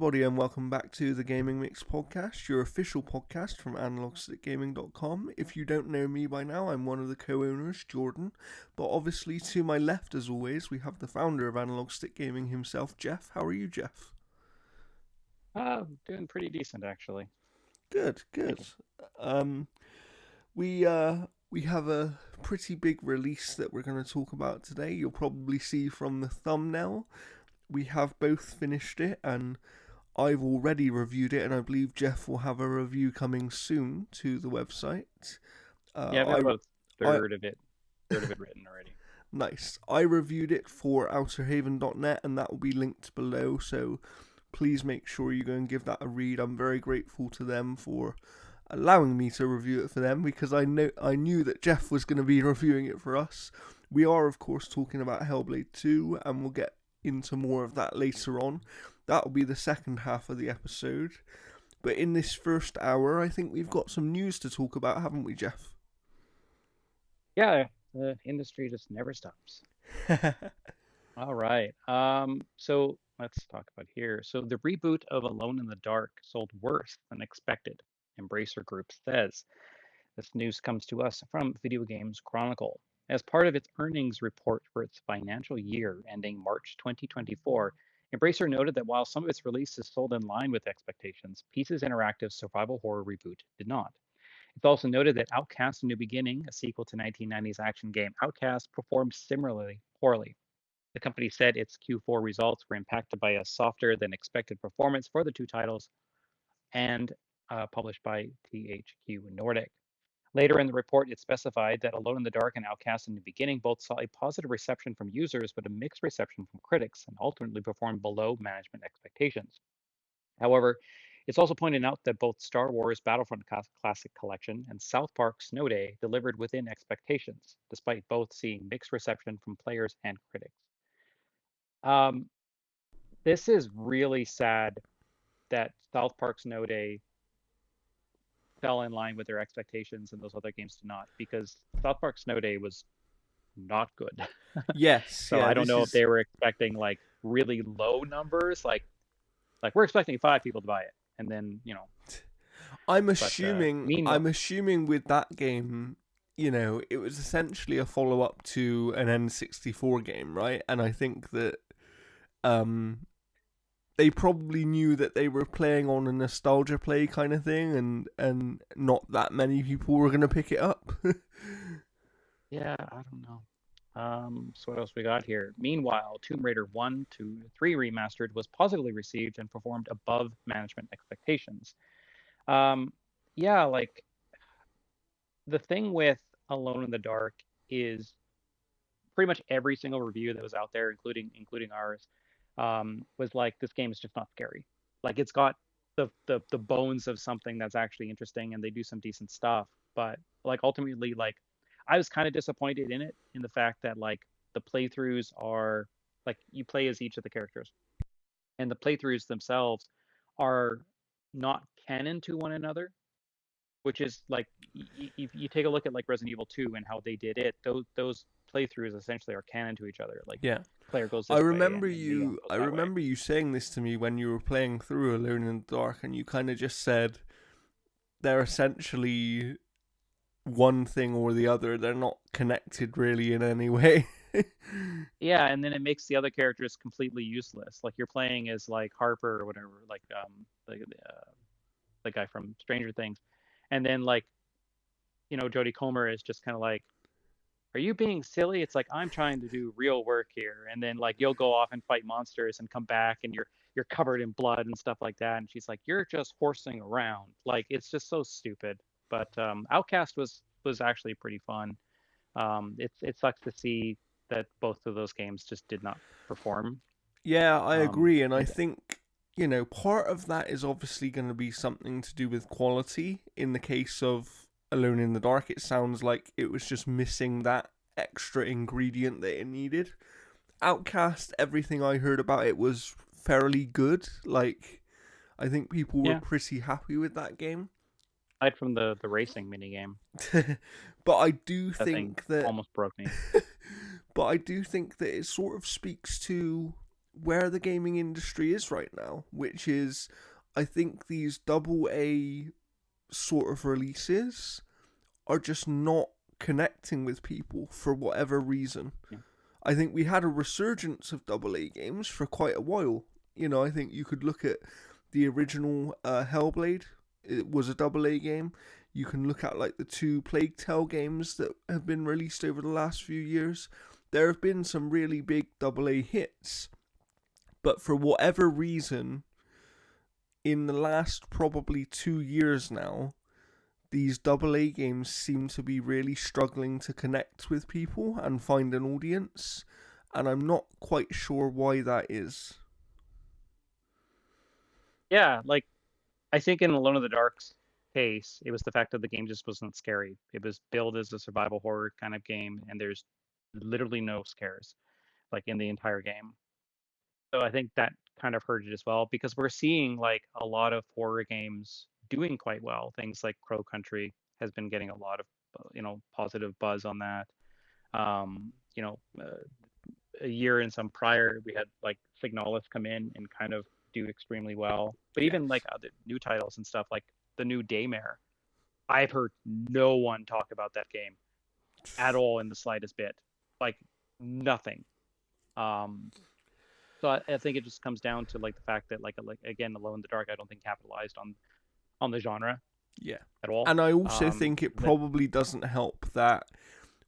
everybody, and welcome back to the Gaming Mix podcast, your official podcast from analogstickgaming.com. If you don't know me by now, I'm one of the co-owners, Jordan, but obviously to my left, as always, we have the founder of Analog Stick Gaming himself, Jeff. How are you, Jeff? Doing pretty decent, actually. Good. We have a pretty big release that we're going to talk about today. You'll probably see from the thumbnail. We have both finished it, and I've already reviewed it, and I believe Jeff will have a review coming soon to the website. Yeah, I've got about a third of it written already. Nice. I reviewed it for outerhaven.net, and that will be linked below, so please make sure you go and give that a read. I'm very grateful to them for allowing me to review it for them, because I knew that Jeff was going to be reviewing it for us. We are, of course, talking about Hellblade 2, and we'll get into more of that later on. That'll be the second half of the episode. But in this first hour, I think we've got some news to talk about, haven't we, Jeff? Yeah, the industry just never stops. All right. So let's talk about here. So the reboot of Alone in the Dark sold worse than expected, Embracer Group says. This news comes to us from Video Games Chronicle. As part of its earnings report for its financial year ending March 2024, Embracer noted that while some of its releases sold in line with expectations, Pieces Interactive's survival horror reboot did not. It's also noted that Outcast: A New Beginning, a sequel to 1990's action game Outcast, performed similarly poorly. The company said its Q4 results were impacted by a softer than expected performance for the two titles and published by THQ Nordic. Later in the report, it specified that Alone in the Dark and Outcast in the Beginning both saw a positive reception from users, but a mixed reception from critics, and ultimately performed below management expectations. However, it's also pointed out that both Star Wars Battlefront Classic Collection and South Park Snow Day delivered within expectations, despite both seeing mixed reception from players and critics. Um, this is really sad that South Park Snow Day fell in line with their expectations and those other games did not, because South Park Snow Day was not good. Yes. So I don't know if they were expecting like really low numbers, like we're expecting 5 people to buy it, and then I'm assuming with that game, it was essentially a follow-up to an N64 game, right? And I think that they probably knew that they were playing on a nostalgia play kind of thing, and not that many people were going to pick it up. Yeah, I don't know. So what else we got here? Meanwhile, Tomb Raider 1, 2, 3 Remastered was positively received and performed above management expectations. Yeah, like the thing with Alone in the Dark is pretty much every single review that was out there, including ours, was like, this game is just not scary. Like it's got the bones of something that's actually interesting, and they do some decent stuff. But like ultimately, like I was kind of disappointed in it, in the fact that like the playthroughs are like you play as each of the characters, and the playthroughs themselves are not canon to one another, which is like you take a look at like Resident Evil 2 and how they did it. Those playthroughs essentially are canon to each other. Like yeah, player goes I this way remember and Leon you. goes I that way. remember you saying this to me when you were playing through Alone in the Dark, and you kind of just said they're essentially one thing or the other. They're not connected really in any way. Yeah, and then it makes the other characters completely useless. Like you're playing as like Harper or whatever, like the guy from Stranger Things, and then like Jodie Comer is just kind of like, are you being silly? It's like, I'm trying to do real work here, and then like you'll go off and fight monsters and come back and you're covered in blood and stuff like that, and she's like, you're just horsing around. Like it's just so stupid. But Outcast was actually pretty fun. It sucks to see that both of those games just did not perform. Yeah, I agree, and I And think part of that is obviously going to be something to do with quality. In the case of Alone in the Dark, it sounds like it was just missing that extra ingredient that it needed. Outcast, everything I heard about it was fairly good. Like, I think people were yeah, pretty happy with that game. aside from the racing minigame, But I do that thing think that almost broke me. but I do think that it sort of speaks to where the gaming industry is right now, which is, I think these double A sort of releases are just not connecting with people for whatever reason. Yeah. I think we had a resurgence of double A games for quite a while. You know, I think you could look at the original Hellblade. It was a double A game. You can look at like the two Plague Tale games that have been released over the last few years. There have been some really big double A hits, but for whatever reason, in the last probably 2 years now, these double A games seem to be really struggling to connect with people and find an audience, and I'm not quite sure why that is. Yeah, like I think in Alone in the Dark's case, it was the fact that the game just wasn't scary. It was billed as a survival horror kind of game, and there's literally no scares like in the entire game. So I think that kind of hurt it as well because we're seeing like a lot of horror games doing quite well. Things like Crow Country has been getting a lot of positive buzz on that. Um, you know, a year and some prior, we had like Signalis come in and kind of do extremely well. But even like Yes. other new titles and stuff like the new Daymare, I've heard no one talk about that game at all in the slightest bit, like nothing. Um, so I think it just comes down to like the fact that like again, Alone in the Dark, I don't think capitalized on the genre Yeah. at all. And I also think it But probably doesn't help that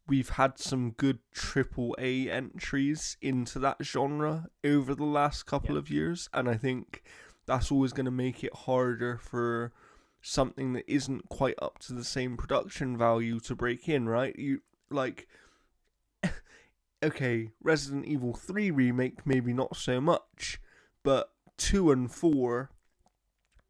we've had some good triple A entries into that genre over the last yeah, couple of years, and I think that's always going to make it harder for something that isn't quite up to the same production value to break in, right? You like okay, Resident Evil 3 remake maybe not so much, but 2 and 4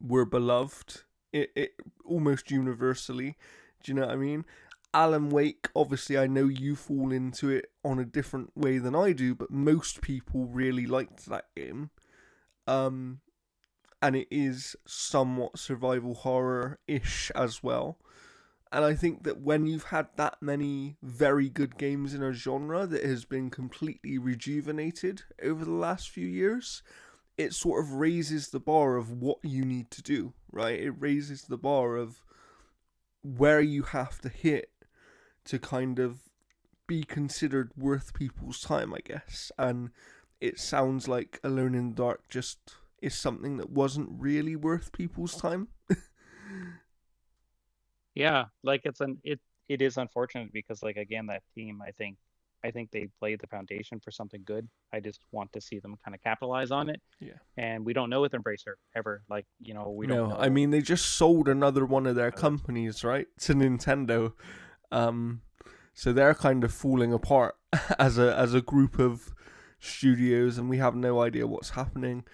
were beloved it almost universally. Do you know what I mean? Alan Wake, obviously, I know you fall into it on a different way than I do, but most people really liked that game. Um, and it is somewhat survival horror ish as well. And I think that when you've had that many very good games in a genre that has been completely rejuvenated over the last few years, it sort of raises the bar of what you need to do, right? It raises the bar of where you have to hit to kind of be considered worth people's time, I guess. And it sounds like Alone in the Dark just is something that wasn't really worth people's time. yeah, like it is unfortunate because like again that team I think they laid the foundation for something good. I just want to see them kind of capitalize on it. Yeah. And we don't know with Embracer ever. Like, we don't No, I know. mean they just sold another one of their That's companies, right, to Nintendo. Um, so they're kind of falling apart as a group of studios, and we have no idea what's happening.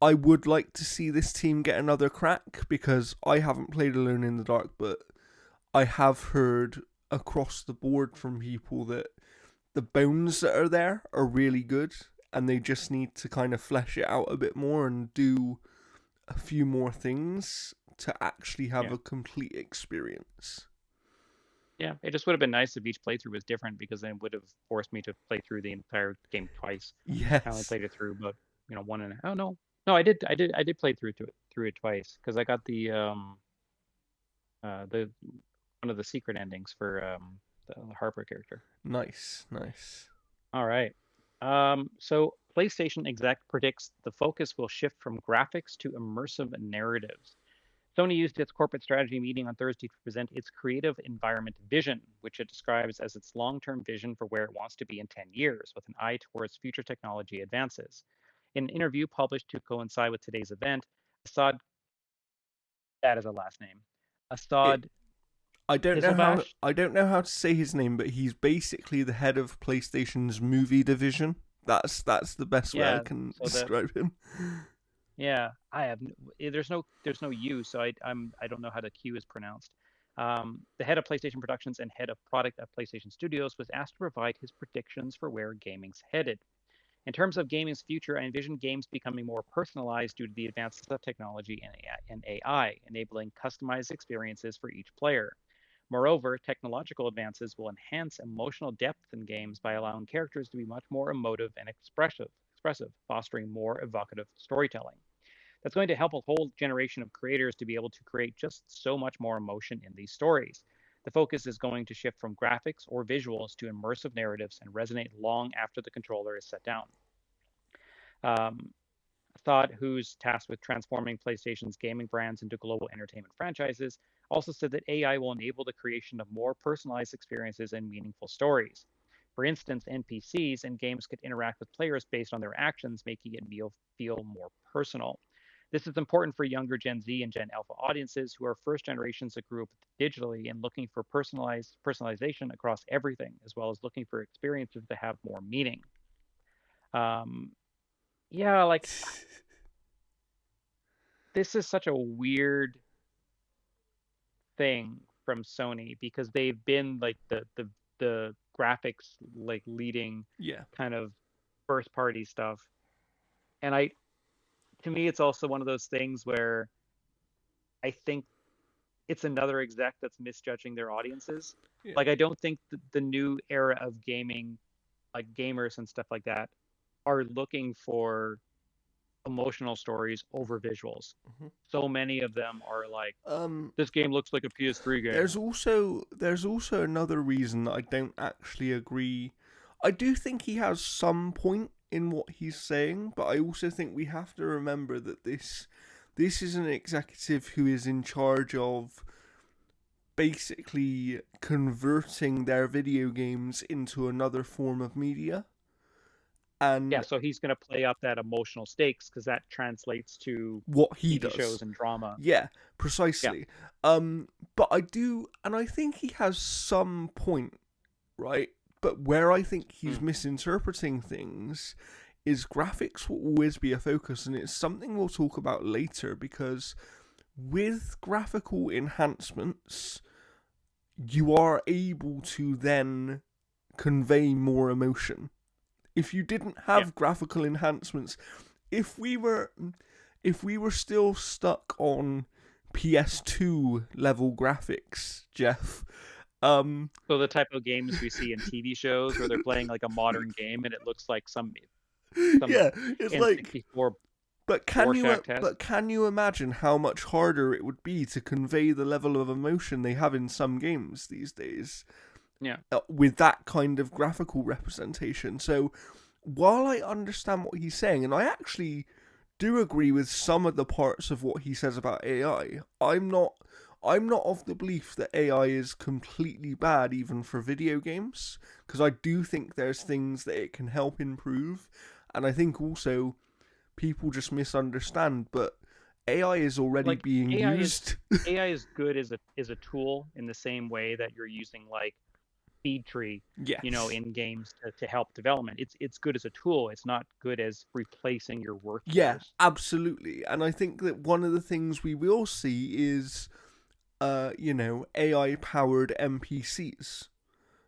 I would like to see this team get another crack because I haven't played Alone in the Dark, but I have heard across the board from people that the bones that are there are really good, and they just need to kind of flesh it out a bit more and do a few more things to actually have yeah. a complete experience. Yeah, it just would have been nice if each playthrough was different because then it would have forced me to play through the entire game twice. I only Yes. played it through but one and oh no, I did play through it twice because I got the one of the secret endings for the Harper character. Nice, nice. All right. So PlayStation exec predicts the focus will shift from graphics to immersive narratives. Sony used its corporate strategy meeting on Thursday to present its creative environment vision, which it describes as its long-term vision for where it wants to be in 10 years, with an eye towards future technology advances. In an interview published to coincide with today's event, Assad, that is a last name, It. Assad I don't know how. Pizovash, I don't know how to say his name, but he's basically the head of PlayStation's movie division. That's the best way I yeah, can so describe him. yeah, I have there's no U, so I don't know how the Q is pronounced. The head of PlayStation Productions and head of product at PlayStation Studios was asked to provide his predictions for where gaming's headed. In terms of gaming's future, I envision games becoming more personalized due to the advances of technology and AI, enabling customized experiences for each player. Moreover, technological advances will enhance emotional depth in games by allowing characters to be much more emotive and expressive. expressive, fostering more evocative storytelling. That's going to help a whole generation of creators to be able to create just so much more emotion in these stories. The focus is going to shift from graphics or visuals to immersive narratives and resonate long after the controller is set down. Um, Thought, who's tasked with transforming PlayStation's gaming brands into global entertainment franchises, also said that AI will enable the creation of more personalized experiences and meaningful stories. For instance, NPCs in games could interact with players based on their actions, making it feel more personal. This is important for younger Gen Z and Gen Alpha audiences who are first generations that grew up digitally and looking for personalization across everything, as well as looking for experiences that have more meaning. Um, yeah, like this is such a weird thing from Sony because they've been like the graphics like leading Yeah. kind of first party stuff. And I to me it's also one of those things where I think it's another exec that's misjudging their audiences. Yeah. Like I don't think the new era of gaming, like gamers and stuff like that, are looking for emotional stories over visuals. Mhm. So many of them are like, Um, this game looks like a PS3 game. there's also another reason that I don't actually agree. I do think he has some point in what he's saying, but I also think we have to remember that this is an executive who is in charge of basically converting their video games into another form of media. Yeah, And so he's going to play up that emotional stakes because that translates to what he TV does. shows and drama. Yeah, Yeah. precisely. But I do, and I think he has some point, right? But where I think he's Mm. misinterpreting things is graphics will always be a focus, and it's something we'll talk about later because with graphical enhancements, you are able to then convey more emotion. If you didn't Yeah. have graphical enhancements, if we were still stuck on PS2 level graphics, Jeff, So the type of games we see in TV shows where they're playing like a modern game and it looks like some yeah, it's like, N64 but Rorschach test. can you imagine how much harder it would be to convey the level of emotion they have in some games these days Yeah. with that kind of graphical representation? So while I understand what he's saying, and I actually do agree with some of the parts of what he says about AI, I'm not of the belief that AI is completely bad even for video games, because I do think there's things that it can help improve, and I think also people just misunderstand, but AI is already Like being AI is used. AI is good as a tool in the same way that you're using like feed tree, Yes. in games to help development. It's good as a tool. It's not good as replacing your Yeah, workforce. absolutely. And I think that one of the things we will see is AI powered NPCs.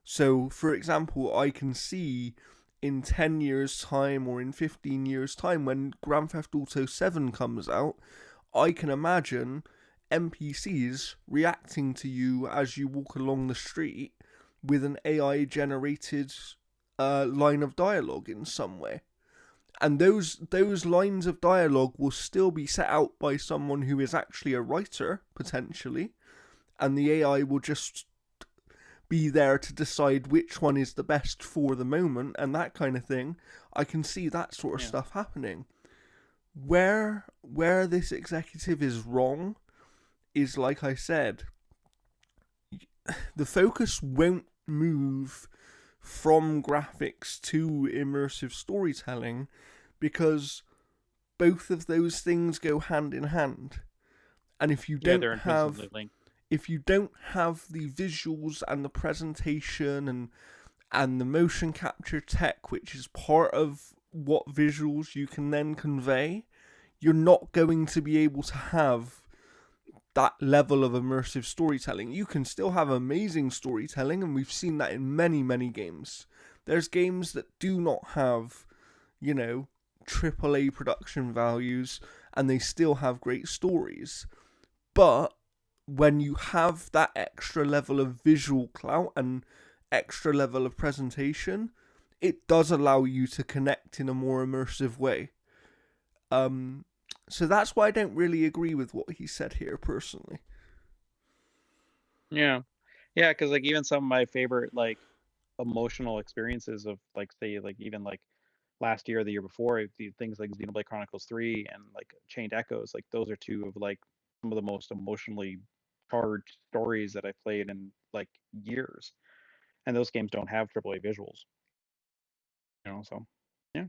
So, for example, I can see in 10 years' time or in 15 years' time when Grand Theft Auto 7 comes out, I can imagine NPCs reacting to you as you walk along the street with an AI generated line of dialogue in some way. And those lines of dialogue will still be set out by someone who is actually a writer, potentially, and the AI will just be there to decide which one is the best for the moment and that kind of thing. I can see that sort of Yeah. stuff happening. Where this executive is wrong is, like I said, the focus won't move from graphics to immersive storytelling because both of those things go hand in hand. And if you Yeah, don't they're have intrinsically linked. if you don't have the visuals and the presentation and the motion capture tech, which is part of what visuals you can then convey, you're not going to be able to have that level of immersive storytelling. You can still have amazing storytelling, and we've seen that in many, many games. There's games that do not have, AAA production values, and they still have great stories. But when you have that extra level of visual clout and extra level of presentation, it does allow you to connect in a more immersive way. Um, so that's why I don't really agree with what he said here personally. Yeah. Yeah, because like even some of my favorite like emotional experiences of like say like even like last year or the year before, the things like Xenoblade Chronicles 3 and like Chained Echoes, like those are two of like some of the most emotionally charged stories that I played in like years. And those games don't have AAA visuals, so yeah.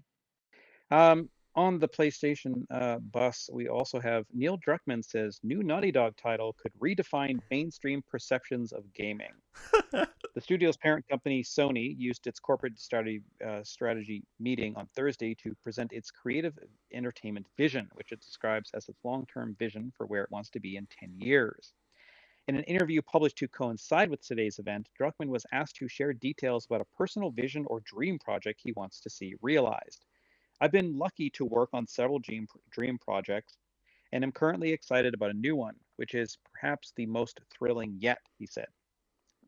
On the PlayStation bus, we also have Neil Druckmann says new Naughty Dog title could redefine mainstream perceptions of gaming. The studio's parent company, Sony, used its corporate strategy meeting on Thursday to present its creative entertainment vision, which it describes as its long-term vision for where it wants to be in 10 years. In an interview published to coincide with today's event, Druckmann was asked to share details about a personal vision or dream project he wants to see realized. I've been lucky to work on several dream projects, and am currently excited about a new one, which is perhaps the most thrilling yet, he said.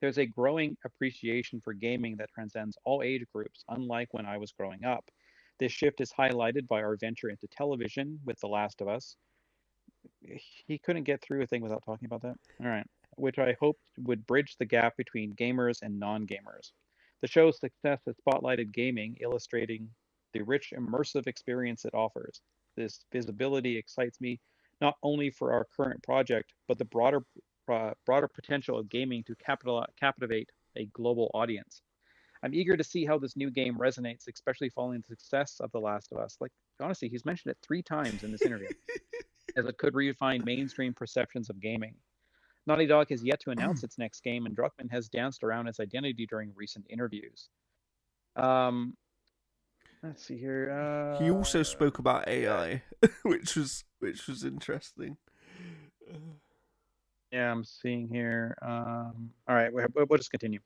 There's a growing appreciation for gaming that transcends all age groups, unlike when I was growing up. This shift is highlighted by our venture into television with The Last of Us. He couldn't get through a thing without talking about that. All right. Which I hoped would bridge the gap between gamers and non gamers. The show's success has spotlighted gaming, illustrating the rich, immersive experience it offers. This visibility excites me not only for our current project, but the broader potential of gaming to captivate a global audience. I'm eager to see how this new game resonates, especially following the success of The Last of Us. Like, honestly, he's mentioned it 3 times in this interview, as it could redefine mainstream perceptions of gaming. Naughty Dog has yet to announce its next game, and Druckmann has danced around its identity during recent interviews. Um, let's see here. He also spoke about AI, which was interesting. Yeah, I'm seeing here. All right, we'll just continue.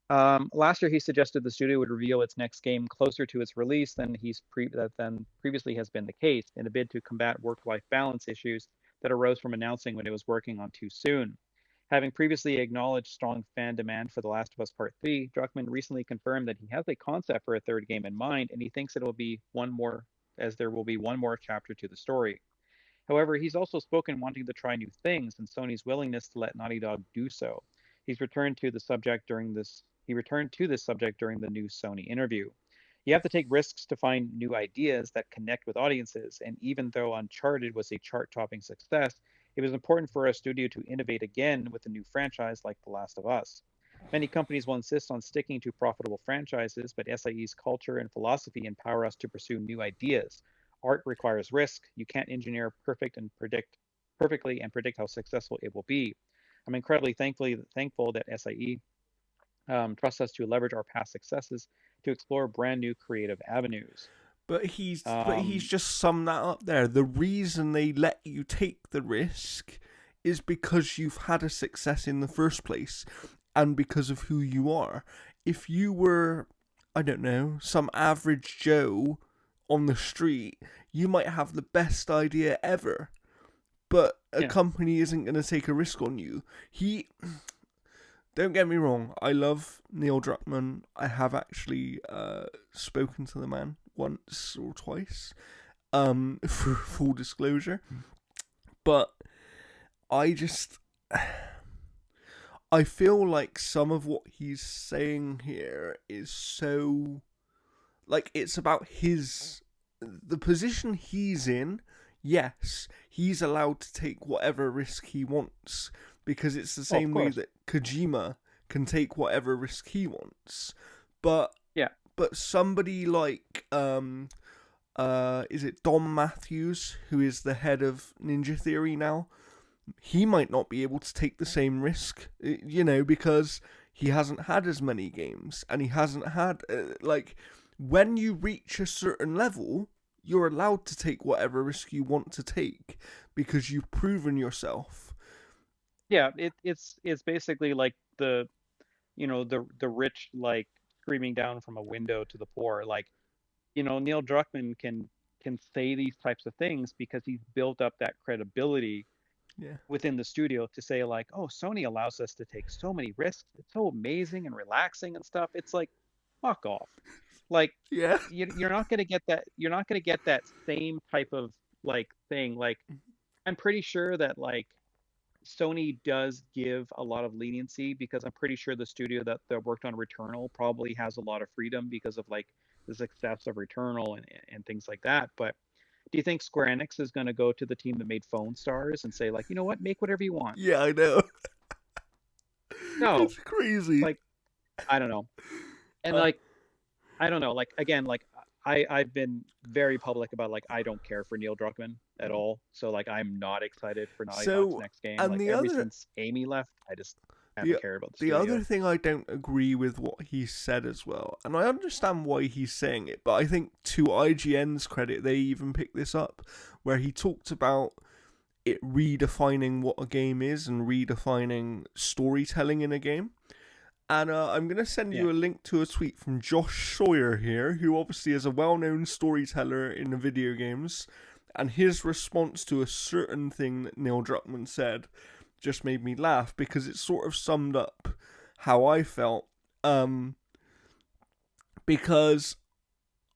Last year, he suggested the studio would reveal its next game closer to its release than previously has been the case, in a bid to combat work-life balance issues that arose from announcing when it was working on too soon. Having previously acknowledged strong fan demand for The Last of Us Part 3, Druckmann recently confirmed that he has a concept for a third game in mind, and he thinks it will be one more, as there will be one more chapter to the story. However, he's also spoken wanting to try new things and Sony's willingness to let Naughty Dog do so. He returned to this subject during the new Sony interview. You have to take risks to find new ideas that connect with audiences, and even though Uncharted was a chart-topping success, it was important for a studio to innovate again with a new franchise like The Last of Us. Many companies will insist on sticking to profitable franchises, but SIE's culture and philosophy empower us to pursue new ideas. Art requires risk. You can't engineer perfectly and predict how successful it will be. I'm incredibly thankful that SIE trusts us to leverage our past successes to explore brand new creative avenues. But he's Um, just summed that up there. The reason they let you take the risk is because you've had a success in the first place and because of who you are. If you were, I don't know, some average Joe on the street, you might have the best idea ever, but a yeah, company isn't going to take a risk on you. He Don't get me wrong, I love Neil Druckmann. I have actually spoken to the man once or twice, for full disclosure. But I just, I feel like some of what he's saying here is so, like, it's about the position he's in. Yes, he's allowed to take whatever risk he wants because it's the oh, of same way course. that Kojima can take whatever risk he wants. But Yeah, somebody like is it Dom Matthews, who is the head of Ninja Theory now? He might not be able to take the same risk, because he hasn't had as many games and he hasn't had like, when you reach a certain level, you're allowed to take whatever risk you want to take because you've proven yourself. yeah. It's basically like the rich like screaming down from a window to the poor. Like Neil Druckmann can say these types of things because he's built up that credibility Yeah. within the studio to say like, oh, Sony allows us to take so many risks. It's so amazing and relaxing and stuff. It's like, fuck off. Like Yeah. you're not gonna get that. You're not gonna get that same type of like thing. Like I'm pretty sure that like Sony does give a lot of leniency because I'm pretty sure the studio that worked on Returnal probably has a lot of freedom because of like the success of Returnal and things like that. But do you think Square Enix is going to go to the team that made Phone Stars and say like, you know what, make whatever you want? Yeah, I know. No, It's crazy. like I don't know. And Uh, like I don't know, like again, like I've been very public about like I don't care for Neil Druckmann at all. So like I'm not excited for Naughty Dog's so, next game. and Like ever since Amy left, I just the haven't cared about the the other studio. thing I don't agree with what he said as well, and I understand why he's saying it, but I think to IGN's credit, they even picked this up, where he talked about it redefining what a game is and redefining storytelling in a game. And I'm going to send Yeah. you a link to a tweet from Josh Sawyer here, who obviously is a well-known storyteller in the video games. And his response to a certain thing that Neil Druckmann said just made me laugh because it sort of summed up how I felt. Because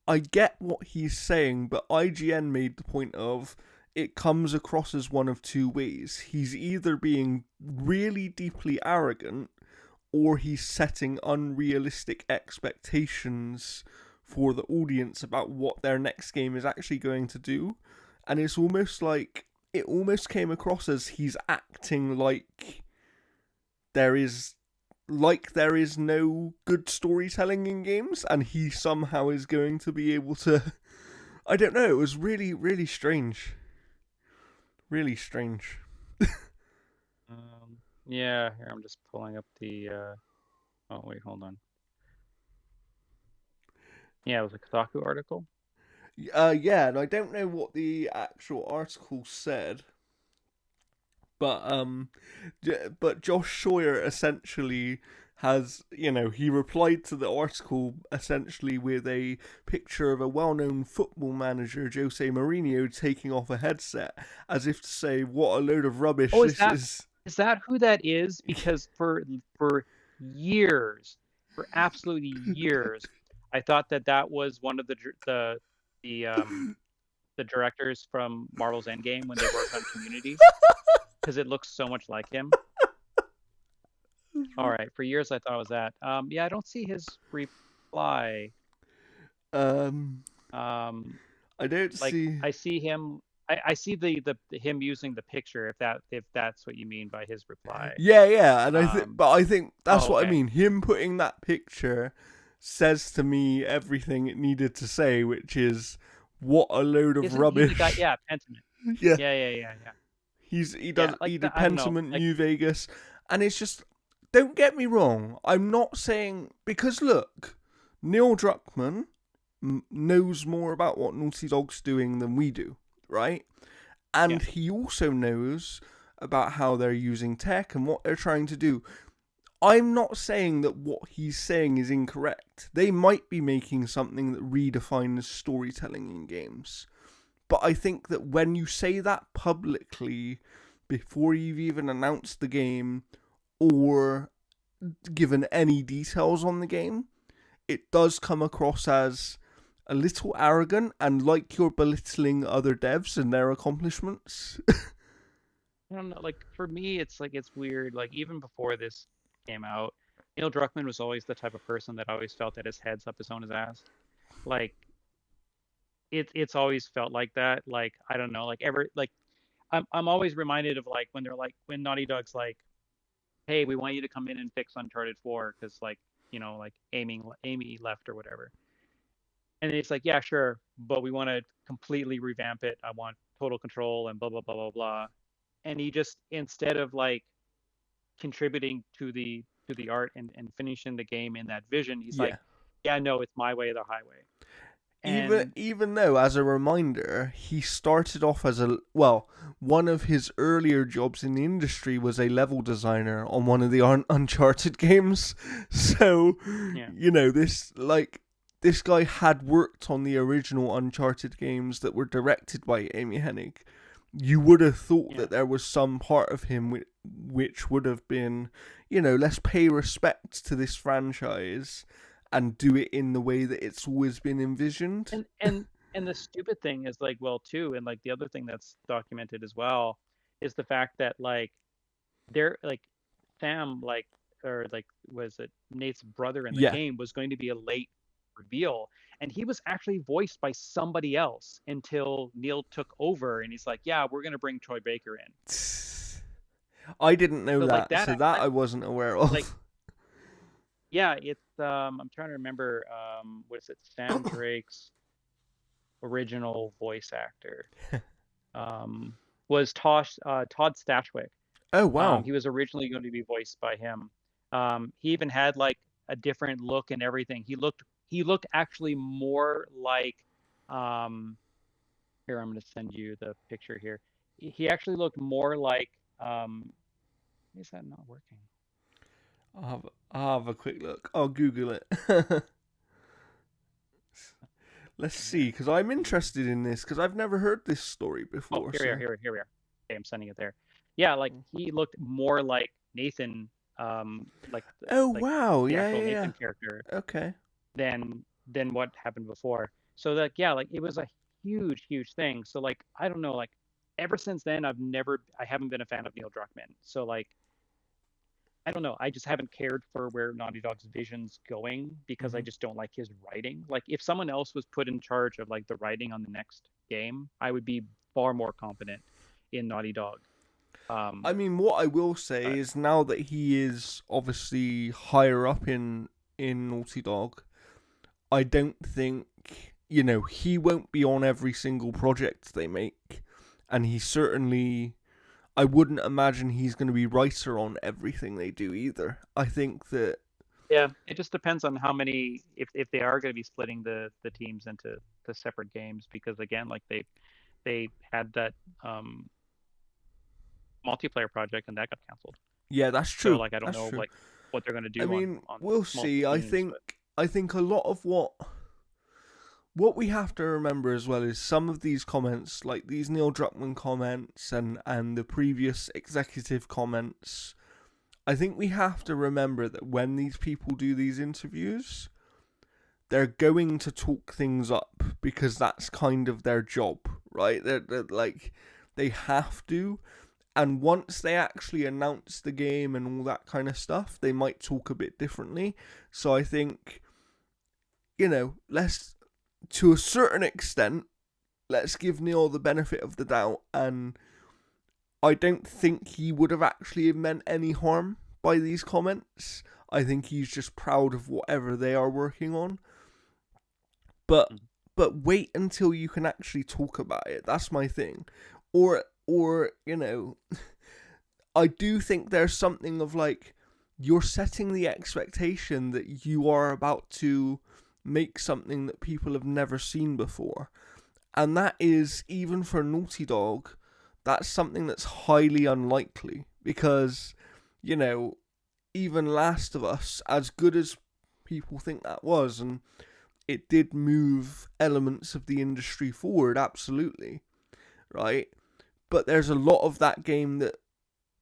I get what he's saying, but IGN made the point of it comes across as one of two ways. He's either being really deeply arrogant or he's setting unrealistic expectations for the audience about what their next game is actually going to do. And it's almost like it almost came across as he's acting there is there is no good storytelling in games and he somehow is going to be able to. I don't know, it was really, really strange. Really strange. Yeah, here I'm just pulling up the oh wait, hold on. Yeah, it was a Kotaku article. Yeah, and I don't know what the actual article said, but but Josh Sawyer essentially has, he replied to the article essentially with a picture of a well-known football manager, Jose Mourinho, taking off a headset, as if to say, "What a load of rubbish Oh, this is." is that who that is? Because for years, for absolutely years, I thought that that was one of the the directors from Marvel's Endgame when they worked on Community, because it looks so much like him. All right, for years I thought it was that. Yeah, I don't see his reply. Um, Um, I don't like see. I see him. I see the him using the picture if that's what you mean by his reply. Yeah, and Um, I think that's oh, what I okay. mean. Him putting that picture says to me everything it needed to say, which is what a load of Isn't he the guy? rubbish. Yeah, Pentiment. Yeah, Yeah. he Yeah, like did I don't know. Pentiment, Like, New Vegas, and it's just, don't get me wrong. I'm not saying, because look, Neil Druckmann knows more about what Naughty Dog's doing than we do, right? yeah, And he also knows about how they're using tech and what they're trying to do. I'm not saying that what he's saying is incorrect. They might be making something that redefines storytelling in games. But I think that when you say that publicly, before you've even announced the game or given any details on the game, it does come across as a little arrogant and like you're belittling other devs and their accomplishments. I don't know. Like for me, it's like it's weird. Like even before this came out, Neil Druckmann was always the type of person that always felt that his head's up his own ass. Like it's always felt like that. Like I don't know. Like ever like I'm always reminded of like when they're like when Naughty Dog's like, hey, we want you to come in and fix Uncharted 4 because like like Amy left or whatever. And it's like, yeah, sure, but we want to completely revamp it. I want total control and blah blah blah blah blah. And he just instead of like contributing to the art and finishing the game in that vision, he's Yeah. like, yeah, no, it's my way or the highway. Even And even though, as a reminder, he started off as one of his earlier jobs in the industry was a level designer on one of the Uncharted games. So, yeah, this guy had worked on the original Uncharted games that were directed by Amy Hennig. You would have thought yeah, that there was some part of him which would have been, let's pay respect to this franchise and do it in the way that it's always been envisioned. And the stupid thing is like, well, too, and like the other thing that's documented as well is the fact that like they're like Sam, like, or like, was it Nate's brother in the Yeah. game was going to be a late reveal, and he was actually voiced by somebody else until Neil took over, and he's like, yeah, we're gonna bring Troy Baker in. I didn't know So like that, that, so that I wasn't aware of. like, yeah, it's I'm trying to remember, what is it, Sam Drake's original voice actor, um, was Todd Stashwick. Oh wow. He was originally going to be voiced by him. He even had like a different look and everything. He looked actually more like, um, here, I'm going to send you the picture here. He actually looked more like, is that not working? I'll have a quick look. I'll Google it. Let's see, because I'm interested in this, because I've never heard this story Oh, before. here we are. Okay, I'm sending it there. Yeah, like he looked more like Nathan, like Oh like wow, the yeah, actual yeah, yeah. Nathan character Okay. than what happened before. So like, yeah, like it was a huge thing. So like I don't know, like ever since then I haven't been a fan of Neil Druckmann. So like I don't know, I just haven't cared for where Naughty Dog's vision's going because I Hmm. just don't like his writing. Like if someone else was put in charge of like the writing on the next game, I would be far more confident in Naughty Dog. I Um, mean, what I will say but is now that he is obviously higher up in Naughty Dog, I don't think he won't be on every single project they make, and he certainly. I wouldn't imagine he's going to be writer on everything they do either. I think that yeah, it just depends on how many, if they are going to be splitting the teams into the separate games, because again, like they had that um multiplayer project and that got canceled. yeah, that's So true. like I don't That's know true. like what they're going to I do mean, on we'll multiple see. I teams, think but I think a lot of what we have to remember as well is some of these comments, like these Neil Druckmann comments and the previous executive comments. I think we have to remember that when these people do these interviews, they're going to talk things up because that's kind of their job, right? They're like they have to. And once they actually announce the game and all that kind of stuff, they might talk a bit differently. So I think, let's, to a certain extent, let's give Neil the benefit of the doubt. And I don't think he would have actually meant any harm by these comments. I think he's just proud of whatever they are working on. But Mhm. but wait until you can actually talk about it. That's my thing. Or I do think there's something of like you're setting the expectation that you are about to make something that people have never seen before. And that is, even for Naughty Dog, that's something that's highly unlikely because, you know, even Last of Us, as good as people think that was, and it did move elements of the industry forward, absolutely, right? But there's a lot of that game that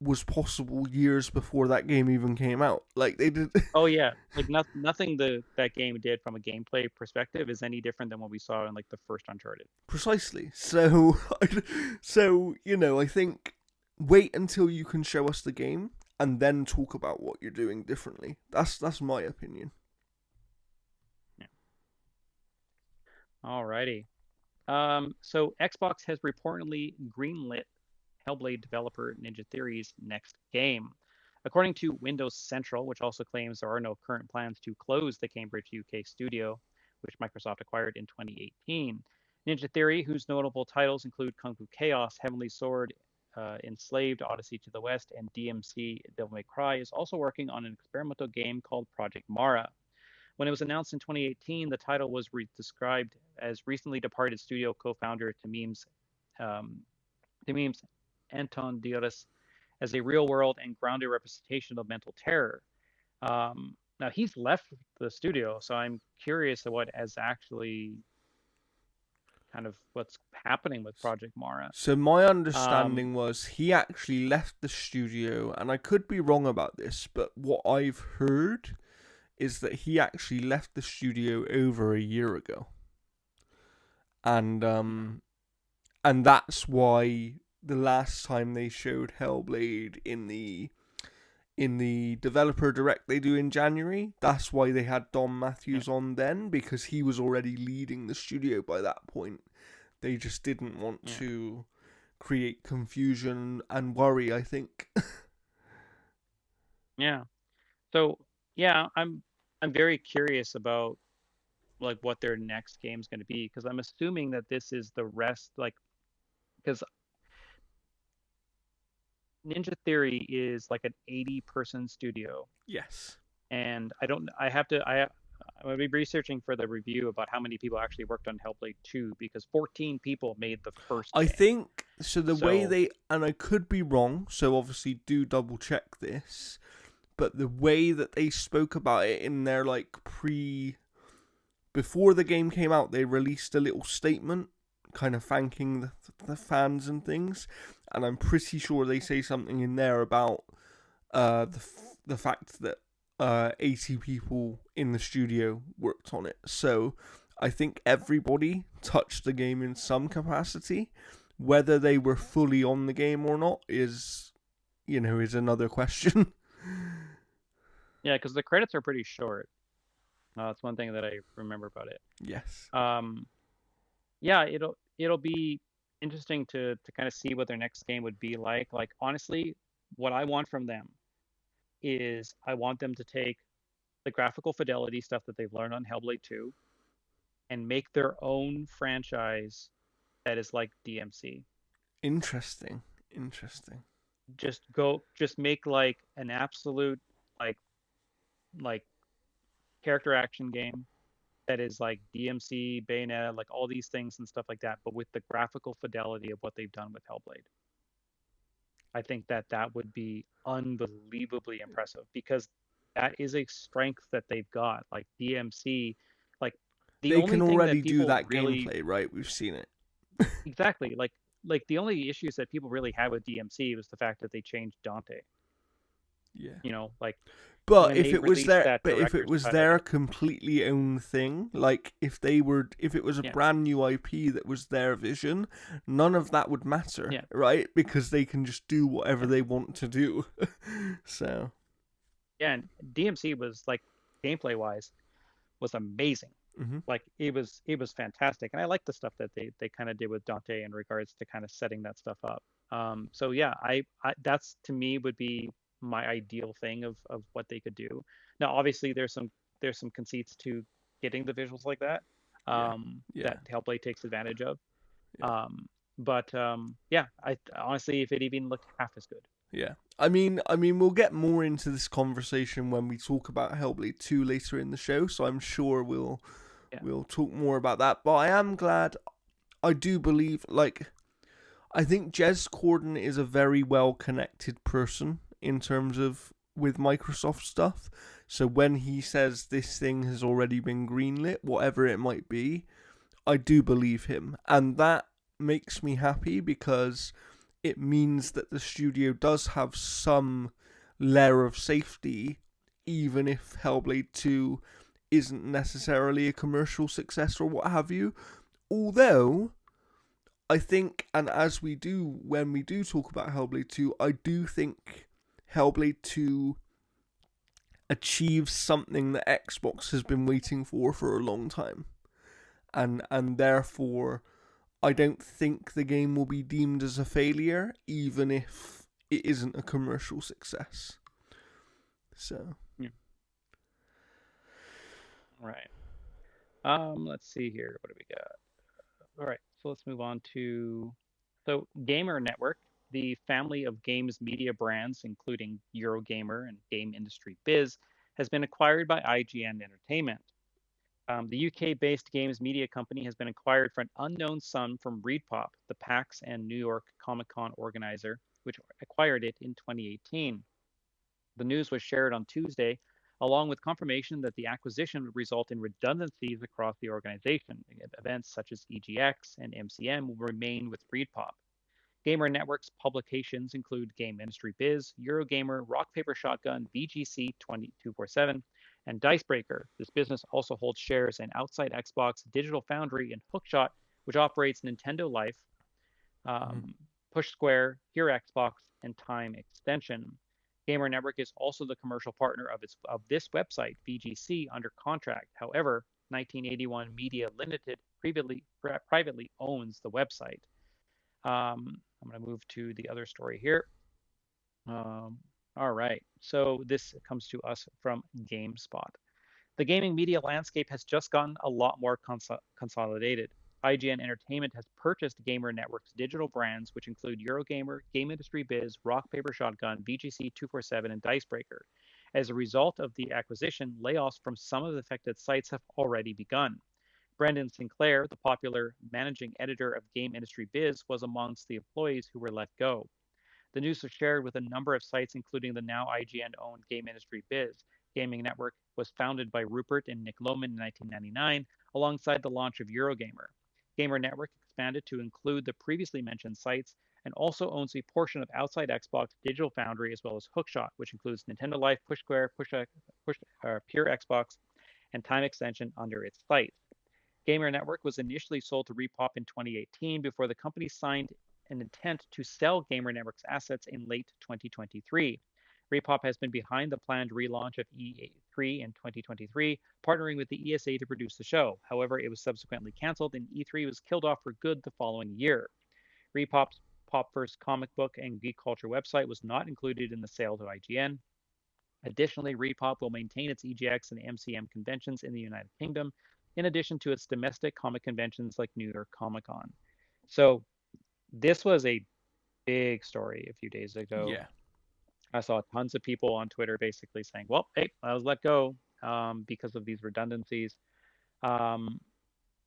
was possible years before that game even came out. Like they did. Oh yeah, like nothing that game did from a gameplay perspective is any different than what we saw in like the first Uncharted. Precisely. So, I think wait until you can show us the game and then talk about what you're doing differently. That's my opinion. Yeah. Alrighty. So Xbox has reportedly greenlit Hellblade developer Ninja Theory's next game. According to Windows Central, which also claims there are no current plans to close the Cambridge, UK studio, which Microsoft acquired in 2018. Ninja Theory, whose notable titles include Kung Fu Chaos, Heavenly Sword, Enslaved, Odyssey to the West, and DMC Devil May Cry, is also working on an experimental game called Project Mara. When it was announced in 2018, the title was described as recently departed studio co-founder um, Tamim's Anton Diaz as a real-world and grounded representation of mental terror. Now he's left the studio, so I'm curious of what has actually kind of what's happening with Project Mara. So my Um, understanding was he actually left the studio, and I could be wrong about this, but what I've heard is that he actually left the studio over a year ago, and that's why the last time they showed Hellblade in the developer direct they do in January, that's why they had Don Yeah. Matthews on then, because he was already leading the studio by that point. They just didn't want Yeah. to create confusion and worry, I think. Yeah. So yeah, I'm very curious about like what their next game's going to be because I'm assuming that this is the rest like because Ninja Theory is like an 80-person studio Yes. and I don't I'm gonna be researching for the review about how many people actually worked on Hellblade 2 because 14 people made the first I game. think so. The way So they, and I could be wrong, so obviously do double check this, but the way that they spoke about it in their like before the game came out, they released a little statement kind of thanking the fans and things, and I'm pretty sure they say something in there about the fact that 80 people in the studio worked on it. So I think everybody touched the game in some capacity. Whether they were fully on the game or not is another question. yeah, because the credits are pretty short. That's one thing that I remember about it. Yes. Um, yeah, it'll be interesting to kind of see what their next game would be like. Like honestly, what I want from them is I want them to take the graphical fidelity stuff that they've learned on Hellblade 2 and make their own franchise that is like DMC. Interesting. Interesting. Just make like an absolute like like character action game that is like DMC, Bayonetta, like all these things and stuff like that, but with the graphical fidelity of what they've done with Hellblade. I think that that would be unbelievably impressive because that is a strength that they've got. Like DMC, like the They only can thing that already do people that really gameplay, right? We've seen it. exactly like the only issues that people really had with DMC was the fact that they changed Dante. Yeah. Like But when if they it was released their, that but if it director's was cut of their it, completely own thing, like if it was a yeah, brand new IP that was their vision, none of that would matter, yeah, right? Because they can just do whatever yeah, they want to do. So, yeah. And DMC was like gameplay wise was amazing. hmm Like it was fantastic, and I like the stuff that they kind of did with Dante in regards to kind of setting that stuff up. So yeah, I that's to me would be my ideal thing of what they could do. Now, obviously, there's some conceits to getting the visuals like that yeah, yeah, that Hellblade takes advantage of. yeah, But yeah, I honestly, if it even looked half as good, yeah. I mean, we'll get more into this conversation when we talk about Hellblade 2 later in the show. So I'm sure we'll yeah, we'll talk more about that. But I am glad. I do believe, like, I think Jez Corden is a very well connected person in terms of with Microsoft stuff. So when he says this thing has already been greenlit, whatever it might be, I do believe him. And that makes me happy because it means that the studio does have some layer of safety, even if Hellblade 2 isn't necessarily a commercial success or what have you. Although I think, and as we do when we do talk about Hellblade 2, I do think Hellblade 2 achieves something that Xbox has been waiting for a long time. And therefore, I don't think the game will be deemed as a failure, even if it isn't a commercial success. So, yeah, right. Let's see here. What do we got? All right, so let's move on to Gamer Network, the family of games media brands, including Eurogamer and Game Industry Biz, has been acquired by IGN Entertainment. The UK-based games media company has been acquired for an unknown sum from ReedPop, the PAX and New York Comic Con organizer, which acquired it in 2018. The news was shared on Tuesday, along with confirmation that the acquisition would result in redundancies across the organization. Events such as EGX and MCM will remain with ReedPop. Gamer Network's publications include Game Industry Biz, Eurogamer, Rock Paper Shotgun, VGC 2247, and Dicebreaker. This business also holds shares in Outside Xbox, Digital Foundry, and Hookshot, which operates Nintendo Life, Mhm. Push Square, Here Xbox, and Time Extension. Gamer Network is also the commercial partner of this website, VGC, under contract. However, 1981 Media Limited privately owns the website. I'm going to move to the other story here. All right, so this comes to us from GameSpot. The gaming media landscape has just gotten a lot more consolidated. IGN Entertainment has purchased Gamer Network's digital brands, which include Eurogamer, Game Industry Biz, Rock Paper Shotgun, VGC 247, and Dicebreaker. As a result of the acquisition, layoffs from some of the affected sites have already begun. Brendan Sinclair, the popular managing editor of Game Industry Biz, was amongst the employees who were let go. The news was shared with a number of sites, including the now IGN-owned Game Industry Biz. Gaming Network was founded by Rupert and Nick Lohman in 1999, alongside the launch of Eurogamer. Gamer Network expanded to include the previously mentioned sites and also owns a portion of Outside Xbox, Digital Foundry, as well as Hookshot, which includes Nintendo Life, Push Square, Pure Xbox, and Time Extension under its site. Gamer Network was initially sold to Repop in 2018 before the company signed an intent to sell Gamer Network's assets in late 2023. Repop has been behind the planned relaunch of E3 in 2023, partnering with the ESA to produce the show. However, it was subsequently canceled and E3 was killed off for good the following year. Repop's Pop First comic book and geek culture website was not included in the sale to IGN. Additionally, Repop will maintain its EGX and MCM conventions in the United Kingdom, in addition to its domestic comic conventions like New York Comic Con. So this was a big story a few days ago. Yeah. I saw tons of people on Twitter basically saying, well, hey, I was let go because of these redundancies.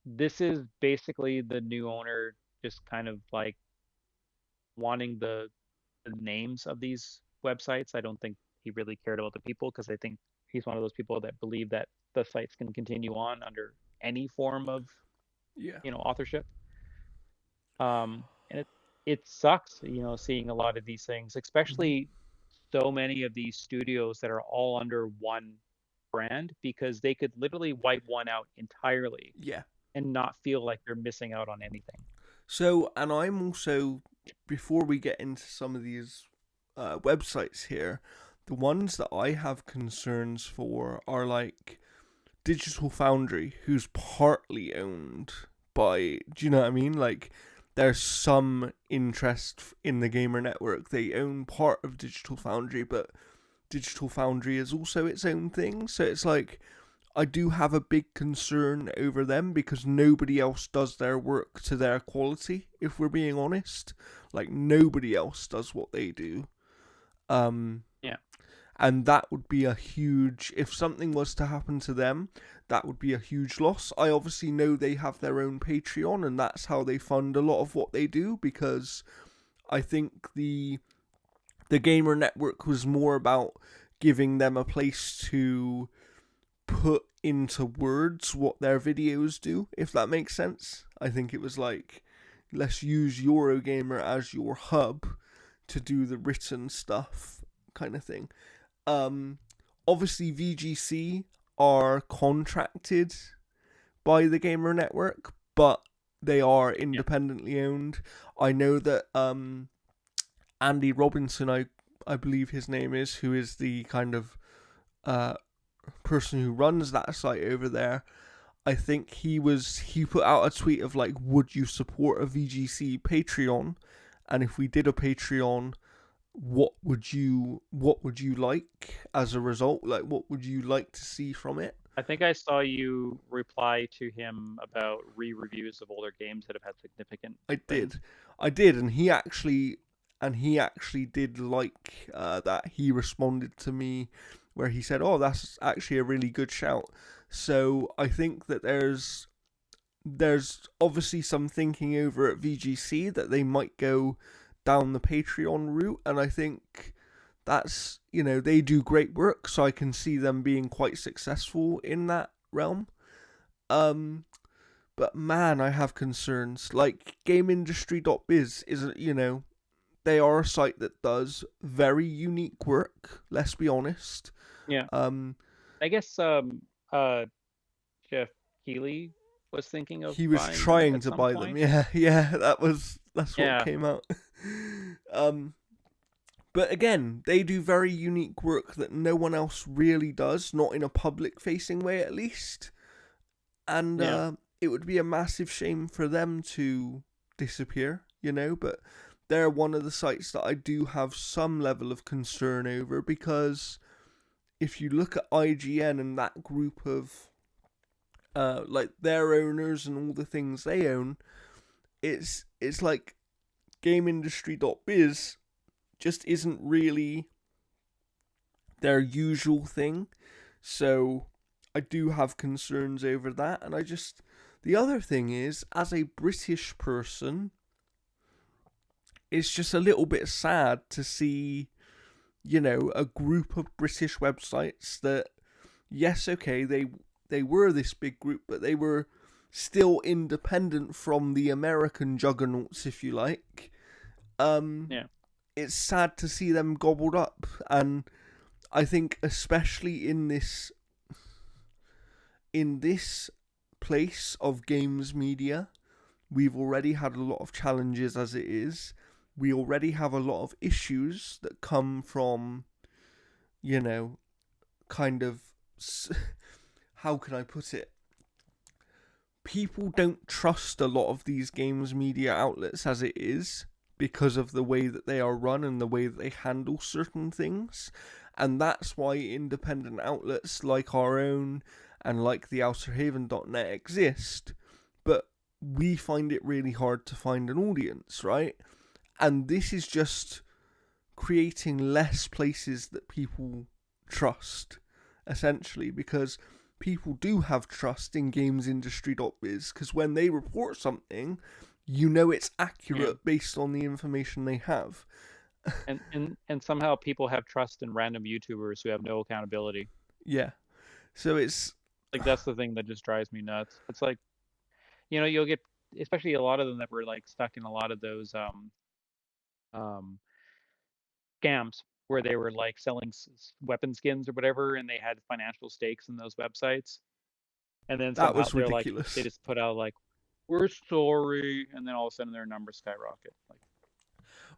This is basically the new owner just kind of like wanting the names of these websites. I don't think he really cared about the people because I think he's one of those people that believe that the sites can continue on under any form of, Yeah. authorship. And it sucks, seeing a lot of these things, Mhm. especially so many of these studios that are all under one brand because they could literally wipe one out entirely Yeah. and not feel like they're missing out on anything. So, and I'm also, before we get into some of these websites here, the ones that I have concerns for are like Digital Foundry, who's partly owned by, do you know what I mean? Like, there's some interest in the Gamer Network. They own part of Digital Foundry, but Digital Foundry is also its own thing. So it's like, I do have a big concern over them because nobody else does their work to their quality, if we're being honest. Like, nobody else does what they do. Um, Yeah. and that would be a huge, if something was to happen to them, that would be a huge loss. I obviously know they have their own Patreon and that's how they fund a lot of what they do, because I think the Gamer Network was more about giving them a place to put into words what their videos do, if that makes sense. I think it was like, let's use Eurogamer as your hub to do the written stuff, kind of thing. Um, Obviously, VGC are contracted by the Gamer Network, but they are Yeah. independently owned. I know that Andy Robinson, I believe his name is, who is the kind of uh, person who runs that site over there. I think he put out a tweet of like, would you support a VGC Patreon? And if we did a Patreon, what would you like as a result? Like, what would you like to see from it? I think I saw you reply to him about re-reviews of older games that have had significant I things. did, I did, and he actually did like that. He responded to me where he said, "Oh, that's actually a really good shout." So I think that there's obviously some thinking over at VGC that they might go down the Patreon route, and I think that's, they do great work, so I can see them being quite successful in that realm. Um, but man, I have concerns. Like, GameIndustry.biz isn't, they are a site that does very unique work. Let's be honest. Yeah. Um, I guess Jeff Keighley was thinking of He was buying them trying at to some buy them. point. Yeah, yeah, that's what Yeah, came out. um, but again, they do very unique work that no one else really does, not in a public-facing way at least. And yeah, it would be a massive shame for them to disappear, you know. But they're one of the sites that I do have some level of concern over, because if you look at IGN and that group of like their owners and all the things they own, it's like GameIndustry.biz just isn't really their usual thing. So I do have concerns over that. And the other thing is, as a British person, it's just a little bit sad to see, you know, a group of British websites that, yes, okay, they were this big group, but they were still independent from the American juggernauts, if you like. yeah. It's sad to see them gobbled up, and I think especially in this place of games media, we've already had a lot of challenges as it is. We already have a lot of issues that come from, you know, kind of, how can I put it? People don't trust a lot of these games media outlets as it is, because of the way that they are run and the way that they handle certain things. And that's why independent outlets like our own and like the outerhaven.net exist. But we find it really hard to find an audience, right? And this is just creating less places that people trust, essentially, because people do have trust in gamesindustry.biz, because when they report something, you know it's Yeah. accurate based on the information they have. And somehow people have trust in random YouTubers who have no accountability. Yeah. So it's Like that's the thing that just drives me nuts. It's like, you'll get, especially a lot of them that were like stuck in a lot of those um scams where they were like selling weapon skins or whatever, and they had financial stakes in those websites. And then that somehow was they're like, they ridiculous. just put out like, we're sorry, and then all of a sudden their numbers skyrocket. Like,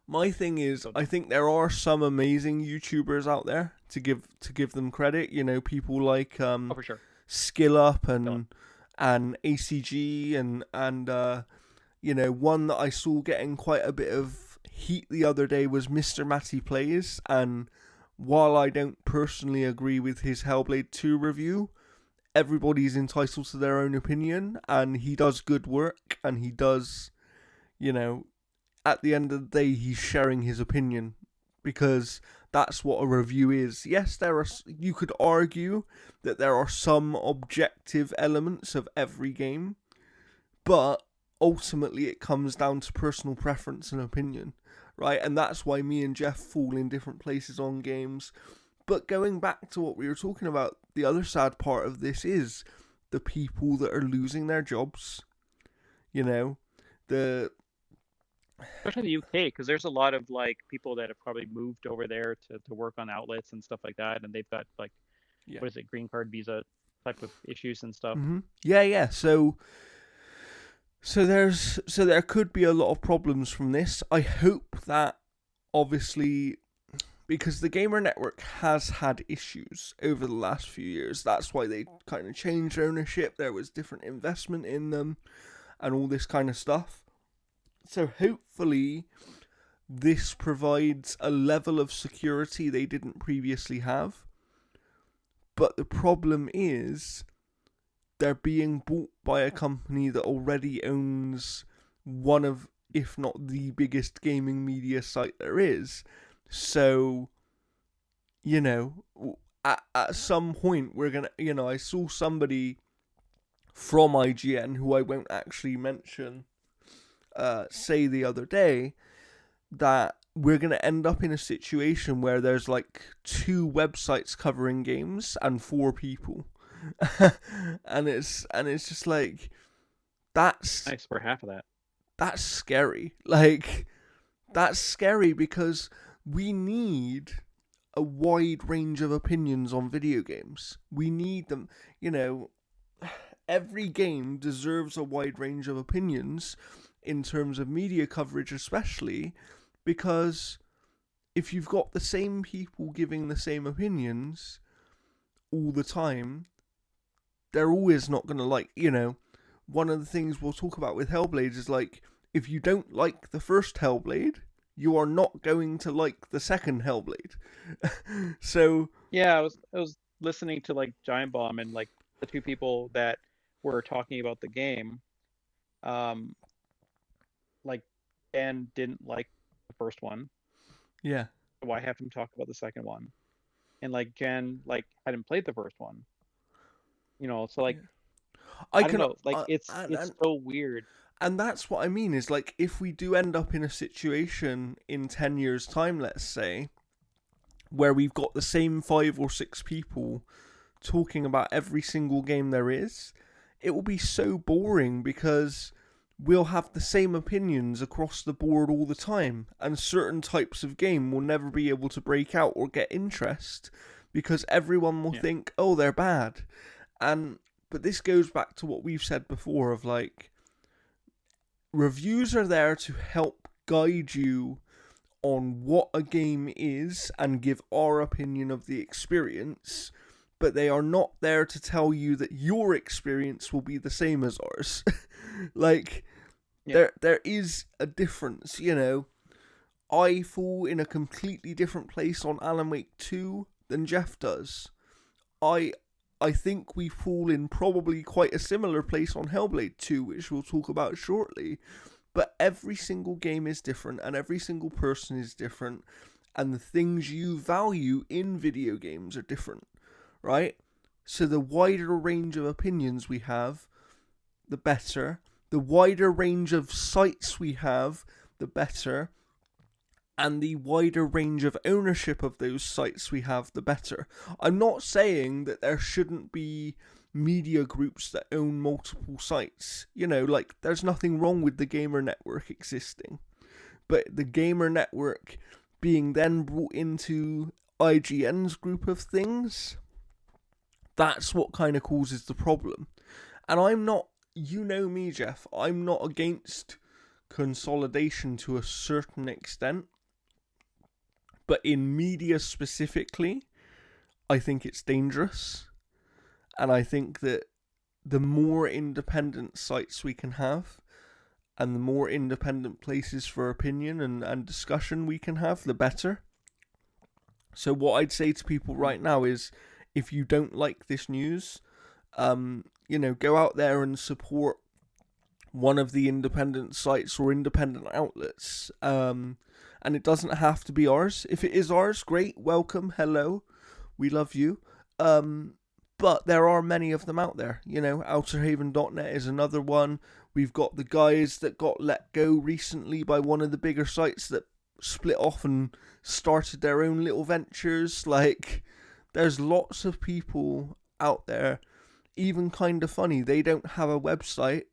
My thing is, so I dumb. think there are some amazing YouTubers out there to give them credit. You know, people like Oh, for sure. Skill Up Kill 'em. and ACG and you know, one that I saw getting quite a bit of heat the other day was Mr. Matty Plays. And while I don't personally agree with his Hellblade 2 review, everybody's entitled to their own opinion, and he does good work, and he does, you know, at the end of the day, he's sharing his opinion, because that's what a review is. Yes, you could argue that there are some objective elements of every game, but ultimately it comes down to personal preference and opinion, right? And that's why me and Jeff fall in different places on games. But going back to what we were talking about, the other sad part of this is the people that are losing their jobs. You know, the Especially in the UK, because there's a lot of like people that have probably moved over there to work on outlets and stuff like that, and they've got like, yeah, what is it, green card visa type of issues and stuff. yeah, yeah. So there could be a lot of problems from this. I hope that, obviously, because the Gamer Network has had issues over the last few years. That's why they kind of changed ownership. There was different investment in them and all this kind of stuff. So hopefully this provides a level of security they didn't previously have. But the problem is they're being bought by a company that already owns one of, if not the biggest gaming media site there is. So, you know, at some point we're gonna, you know, I saw somebody from IGN, who I won't actually mention, say the other day that we're gonna end up in a situation where there's like 2 websites covering games and 4 people. and it's just like, that's Nice for half of that. that's scary. Like, that's scary, because we need a wide range of opinions on video games. We need them, every game deserves a wide range of opinions in terms of media coverage, especially because if you've got the same people giving the same opinions all the time, they're always not going to one of the things we'll talk about with Hellblade is if you don't like the first Hellblade, you are not going to like the second Hellblade. So Yeah, I was listening to like Giant Bomb and like the two people that were talking about the game. Um, like Ben didn't like the first one. yeah, So why have him talk about the second one? And like Jen like hadn't played the first one. So like yeah. I I don't can, know, like it's and so weird. and that's what I mean is if we do end up in a situation in 10 years' time, let's say, where we've got the same 5 or 6 people talking about every single game there is, it will be so boring because we'll have the same opinions across the board all the time, and certain types of game will never be able to break out or get interest because everyone will Yeah. think, oh, they're bad. But this goes back to what we've said before of reviews are there to help guide you on what a game is and give our opinion of the experience, but they are not there to tell you that your experience will be the same as ours. Yeah. There is a difference, I fall in a completely different place on Alan Wake 2 than Jeff does. I I think we fall in probably quite a similar place on Hellblade 2, which we'll talk about shortly. But every single game is different, and every single person is different, and the things you value in video games are different, right? So the wider range of opinions we have, the better. The wider range of sites we have, the better. And the wider range of ownership of those sites we have, the better. I'm not saying that there shouldn't be media groups that own multiple sites. There's nothing wrong with the Gamer Network existing. But the Gamer Network being then brought into IGN's group of things, that's what kind of causes the problem. And I'm not, me, Jeff, I'm not against consolidation to a certain extent. But in media specifically, I think it's dangerous. And I think that the more independent sites we can have, and the more independent places for opinion and discussion we can have, the better. So what I'd say to people right now is, if you don't like this news, go out there and support one of the independent sites or independent outlets. And it doesn't have to be ours. If it is ours, great, welcome, hello, we love you. But there are many of them out there. OuterHaven.net is another one. We've got the guys that got let go recently by one of the bigger sites that split off and started their own little ventures. There's lots of people out there. Even kind of funny, they don't have a website,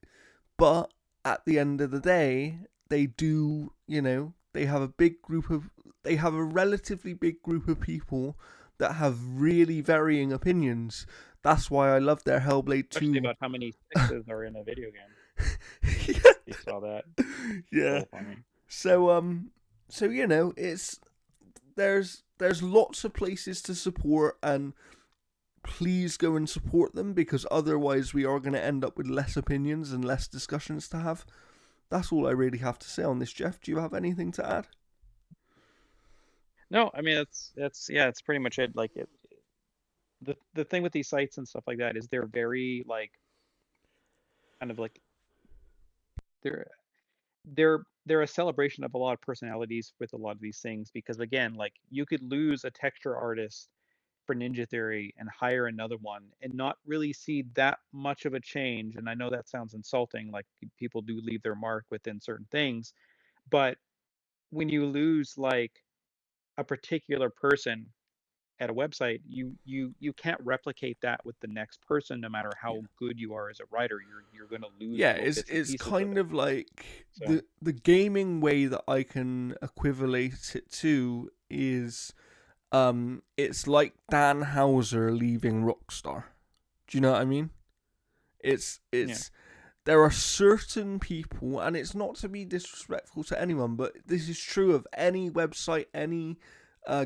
but at the end of the day, they do, they have a relatively big group of people that have really varying opinions. That's why I love their Hellblade 2. Especially about how many sixes are in a video game. Yeah. You saw that. Yeah. So funny. So there's lots of places to support, and please go and support them, because otherwise we are going to end up with less opinions and less discussions to have. That's all I really have to say on this, Jeff. Do you have anything to add? No, I mean it's pretty much it. The thing with these sites and stuff like that is they're very kind of they're they're a celebration of a lot of personalities with a lot of these things, because again, you could lose a texture artist for Ninja Theory and hire another one and not really see that much of a change. And I know that sounds insulting, people do leave their mark within certain things, but when you lose a particular person at a website, you can't replicate that with the next person, no matter Yeah. how good you are as a writer. You're going to lose Yeah, little bits and it's pieces kind of of like So the gaming way that I can equivalate it to is it's like Dan Houser leaving Rockstar. Do you know what I mean? It's Yeah. there are certain people, and it's not to be disrespectful to anyone, but this is true of any website, any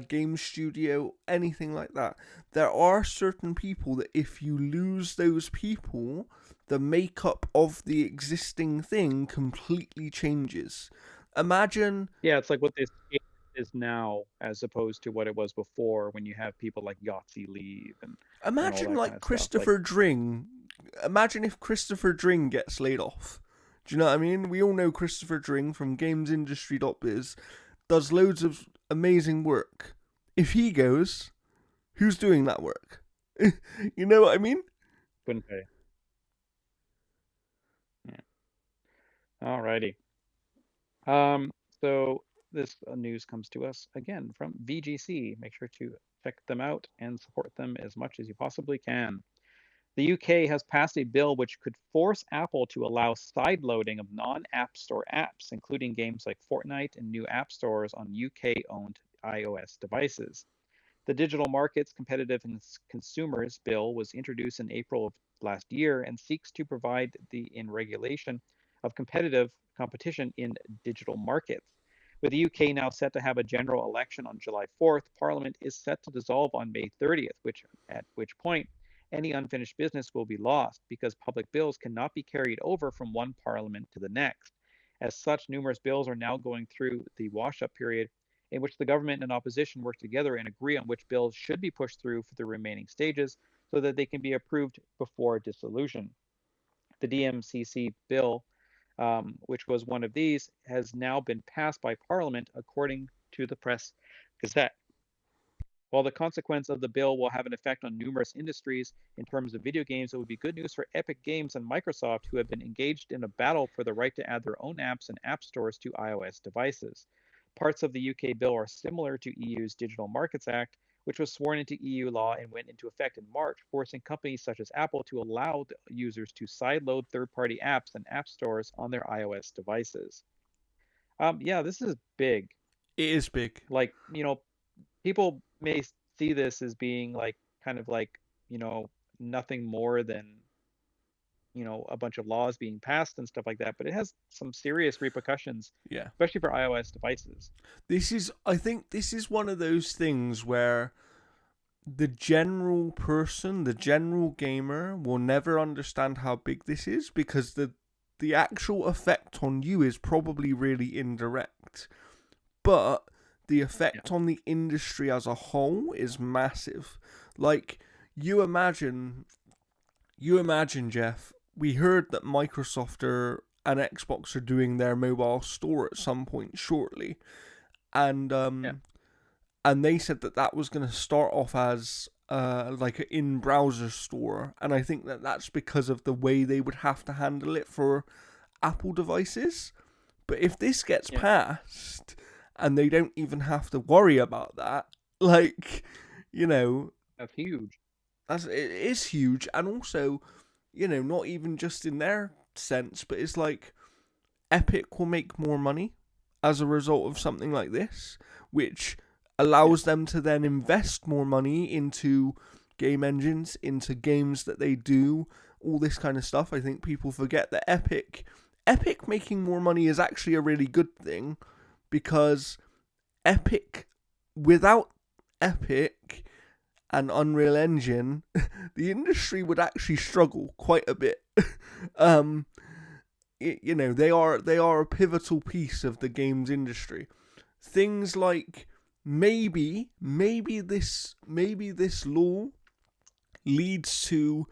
game studio, anything like that. There are certain people that if you lose those people, the makeup of the existing thing completely changes. Imagine, Yeah, it's like what this game is now as opposed to what it was before when you have people like Yahtzee leave and all imagine that kind like of stuff. Like, Christopher Dring. Imagine if Christopher Dring gets laid off. Do you know what I mean? We all know Christopher Dring from GamesIndustry.biz does loads of amazing work. If he goes, who's doing that work? You know what I mean? couldn't pay. Yeah. Alrighty. Um, so this news comes to us again from VGC. Make sure to check them out and support them as much as you possibly can. The UK has passed a bill which could force Apple to allow sideloading of non-App Store apps, including games like Fortnite and new app stores on UK-owned iOS devices. The Digital Markets Competitive and Consumers Bill was introduced in April of last year and seeks to provide the in regulation of competitive competition in digital markets. With the UK now set to have a general election on July 4th, Parliament is set to dissolve on May 30th, at which point any unfinished business will be lost because public bills cannot be carried over from one parliament to the next. As such, numerous bills are now going through the wash-up period in which the government and opposition work together and agree on which bills should be pushed through for the remaining stages so that they can be approved before dissolution. The DMCC bill, which was one of these, has now been passed by Parliament according to the Press Gazette. While the consequence of the bill will have an effect on numerous industries in terms of video games, it would be good news for Epic Games and Microsoft, who have been engaged in a battle for the right to add their own apps and app stores to iOS devices. Parts of the UK bill are similar to EU's Digital Markets Act, which was sworn into EU law and went into effect in March, forcing companies such as Apple to allow users to sideload third-party apps and app stores on their iOS devices. Yeah, this is big. It is big. Like, people may see this as being like kind of like, you know, nothing more than, a bunch of laws being passed and stuff like that, but it has some serious repercussions, Yeah. especially for iOS devices. I think this is one of those things where the general person, the general gamer, will never understand how big this is because the actual effect on you is probably really indirect. But the effect on the industry as a whole is massive. Like, you imagine, Jeff, we heard that Microsoft and Xbox are doing their mobile store at some point shortly. And and they said that was going to start off as like an in-browser store, and I think that's because of the way they would have to handle it for Apple devices. But if this gets passed and they don't even have to worry about that, like, That's huge. it is huge. And also, not even just in their sense, but it's like Epic will make more money as a result of something like this, which allows them to then invest more money into game engines, into games that they do, all this kind of stuff. I think people forget that Epic making more money is actually a really good thing, because without Epic and Unreal Engine, the industry would actually struggle quite a bit. They are a pivotal piece of the games industry. Things like maybe this law leads to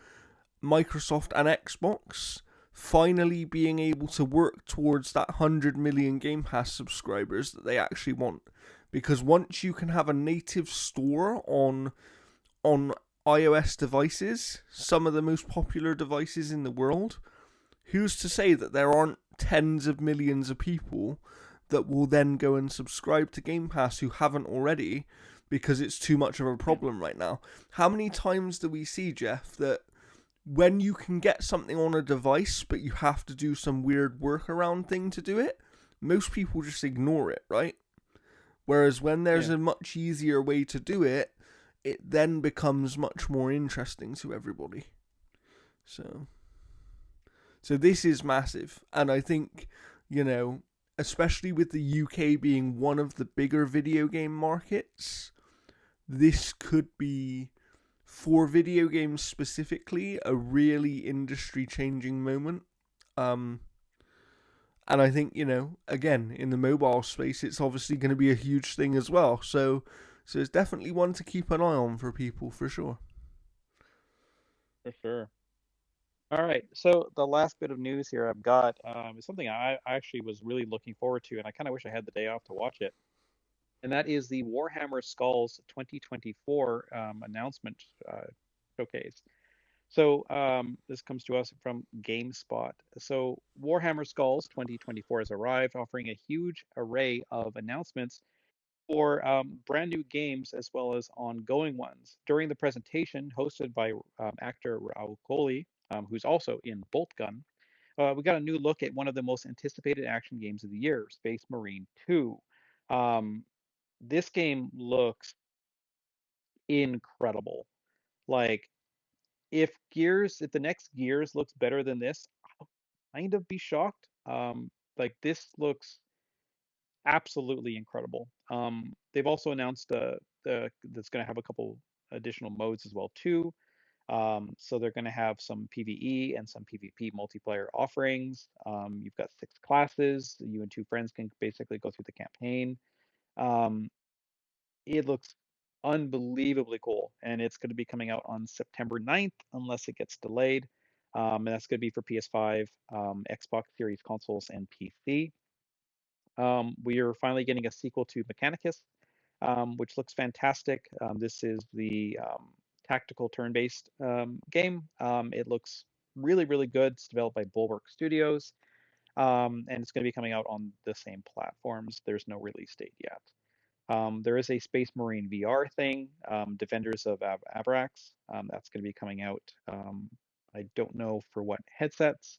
Microsoft and Xbox finally being able to work towards that 100 million Game Pass subscribers that they actually want. Because once you can have a native store on iOS devices, some of the most popular devices in the world, who's to say that there aren't tens of millions of people that will then go and subscribe to Game Pass who haven't already, because it's too much of a problem right now? How many times do we see, Jeff, that when you can get something on a device but you have to do some weird workaround thing to do it, most people just ignore it, right? Whereas when there's Yeah, a much easier way to do it, it then becomes much more interesting to everybody. So, so this is massive, and I think, you know, especially with the UK being one of the bigger video game markets, this could be, for video games specifically, a really industry changing moment. Um, and I think, you know, again, in the mobile space, it's obviously going to be a huge thing as well. So it's definitely one to keep an eye on for people, for sure. for sure. All right, so the last bit of news here I've got is something I actually was really looking forward to, and I kind of wish I had the day off to watch it. And that is the Warhammer Skulls 2024 announcement showcase. So this comes to us from GameSpot. So Warhammer Skulls 2024 has arrived, offering a huge array of announcements for brand new games as well as ongoing ones. During the presentation, hosted by actor Raul Coley, who's also in Bolt Gun, we got a new look at one of the most anticipated action games of the year, Space Marine 2. Um, this game looks incredible. Like, if the next Gears looks better than this, I'll kind of be shocked. Like, this looks absolutely incredible. They've also announced that's going to have a couple additional modes as well too. So they're going to have some PvE and some PvP multiplayer offerings. You've got 6 classes. You and 2 friends can basically go through the campaign. Um, it looks unbelievably cool, and it's going to be coming out on September 9th, unless it gets delayed. And that's going to be for PS5, Xbox Series consoles, and PC. We are finally getting a sequel to Mechanicus, which looks fantastic. This is the tactical turn-based game. It looks really, really good. It's developed by Bulwark Studios, and it's going to be coming out on the same platforms. There's no release date yet. There is a Space Marine VR thing, Defenders of Abrax. That's going to be coming out. I don't know for what headsets.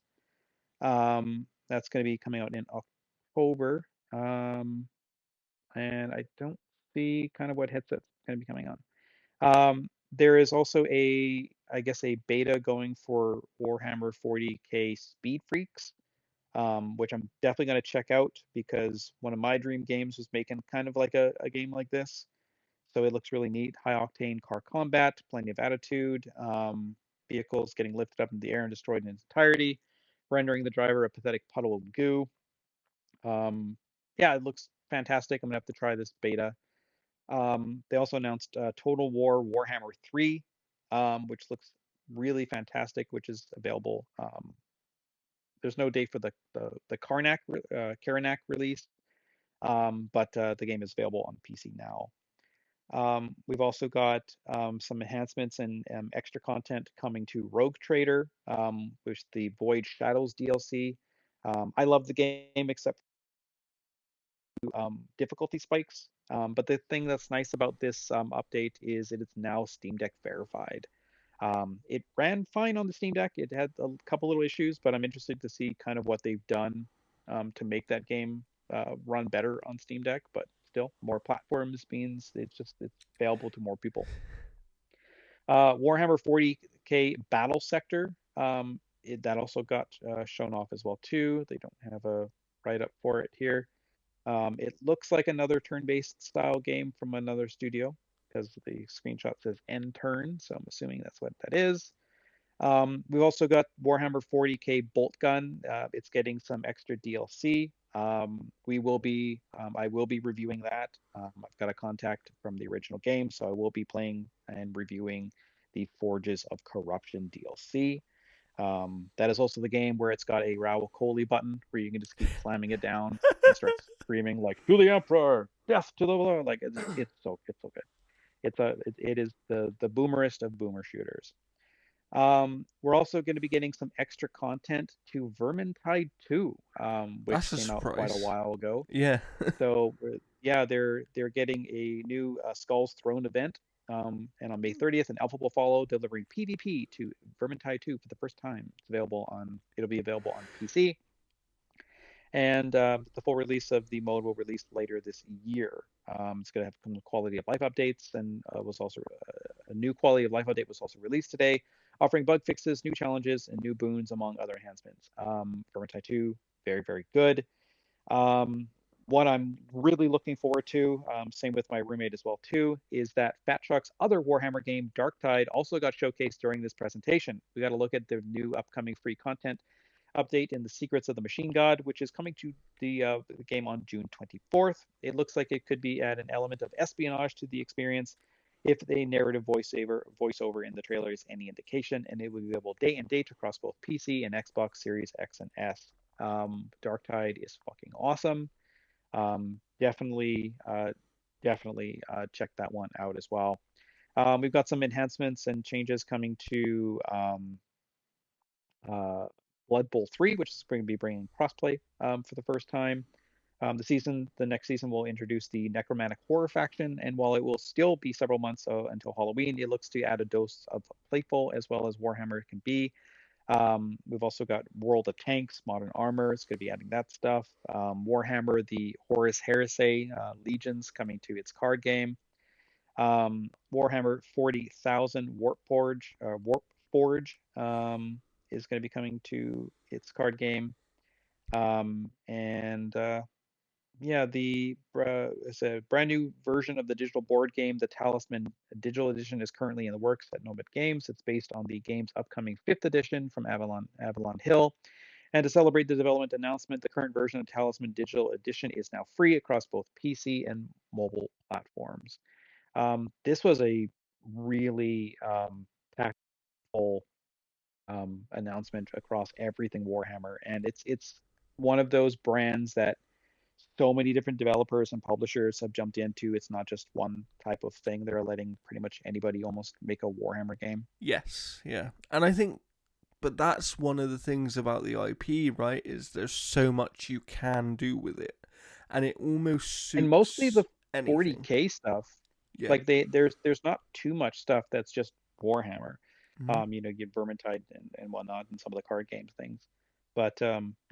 That's going to be coming out in October. Um, and I don't see kind of what headset's going to be coming on. There is also I guess, a beta going for Warhammer 40K Speed Freaks, which I'm definitely going to check out because one of my dream games was making kind of like a game like this. So it looks really neat. High octane car combat, plenty of attitude, vehicles getting lifted up in the air and destroyed in its entirety, rendering the driver a pathetic puddle of goo. Yeah, it looks fantastic. I'm gonna have to try this beta. They also announced Total War Warhammer 3, which looks really fantastic, which is available. There's no date for the Karnak release, but the game is available on PC now. We've also got some enhancements and extra content coming to Rogue Trader, which is the Void Shadows DLC. I love the game except difficulty spikes. But the thing that's nice about this update is that it's now Steam Deck verified. It ran fine on the Steam Deck. It had a couple little issues, but I'm interested to see kind of what they've done to make that game run better on Steam Deck. But still, more platforms means it's available to more people. Warhammer 40K Battle Sector, that also got shown off as well too. They don't have a write-up for it here. It looks like another turn-based style game from another studio because the screenshot says end turn, so I'm assuming that's what that is. We've also got Warhammer 40K Bolt Gun. It's getting some extra DLC. I will be reviewing that. I've got a contact from the original game, so I will be playing and reviewing the Forges of Corruption DLC. That is also the game where it's got a Raul Coley button where you can just keep slamming it down and start screaming like "To the Emperor, death to the Lord!" Like it's so good. It is the boomerest of boomer shooters. We're also going to be getting some extra content to Vermintide 2, which That's a came out quite a surprise. while ago. Yeah. So yeah, they're getting a new Skull's Throne event, and on May 30th, an alpha will follow, delivering PvP to Vermintide 2 for the first time. It'll be available on PC, and the full release of the mode will release later this year. It's going to have some quality of life updates, and was also a new quality of life update was also released today, offering bug fixes, new challenges, and new boons among other enhancements. Vermintide 2, very, very good. What I'm really looking forward to, same with my roommate as well too, is that Fat Truck's other Warhammer game, Darktide, also got showcased during this presentation. We got to look at the new upcoming free content update in the Secrets of the Machine God, which is coming to the game on June 24th. It looks like it could be add an element of espionage to the experience if the narrative voiceover in the trailer is any indication, and it will be available day and date across both PC and Xbox Series X and S. Darktide is fucking awesome. Definitely check that one out as well. We've got some enhancements and changes coming to Blood Bowl 3, which is going to be bringing crossplay for the first time. The next season will introduce the Necromantic Horror faction, and while it will still be several months until Halloween, it looks to add a dose of playful as well as Warhammer can be. We've also got World of Tanks, Modern Armor. It's going to be adding that stuff. Warhammer, the Horus Heresy, Legions coming to its card game. Warhammer 40,000 Warpforge is going to be coming to its card game. It's a brand new version of the digital board game. The Talisman Digital Edition is currently in the works at Nomad Games. It's based on the game's upcoming 5th edition from Avalon Hill. And to celebrate the development announcement, the current version of Talisman Digital Edition is now free across both PC and mobile platforms. This was a really impactful announcement across everything Warhammer, and it's one of those brands that so many different developers and publishers have jumped into. It's not just one type of thing. They're letting pretty much anybody almost make a Warhammer game. Yes, yeah. And I think, but that's one of the things about the IP, right? Is there's so much you can do with it, and it almost suits And mostly the anything. 40K stuff, Yeah. like there's not too much stuff that's just Warhammer. Mm-hmm. You get Vermintide and whatnot, and some of the card games things. But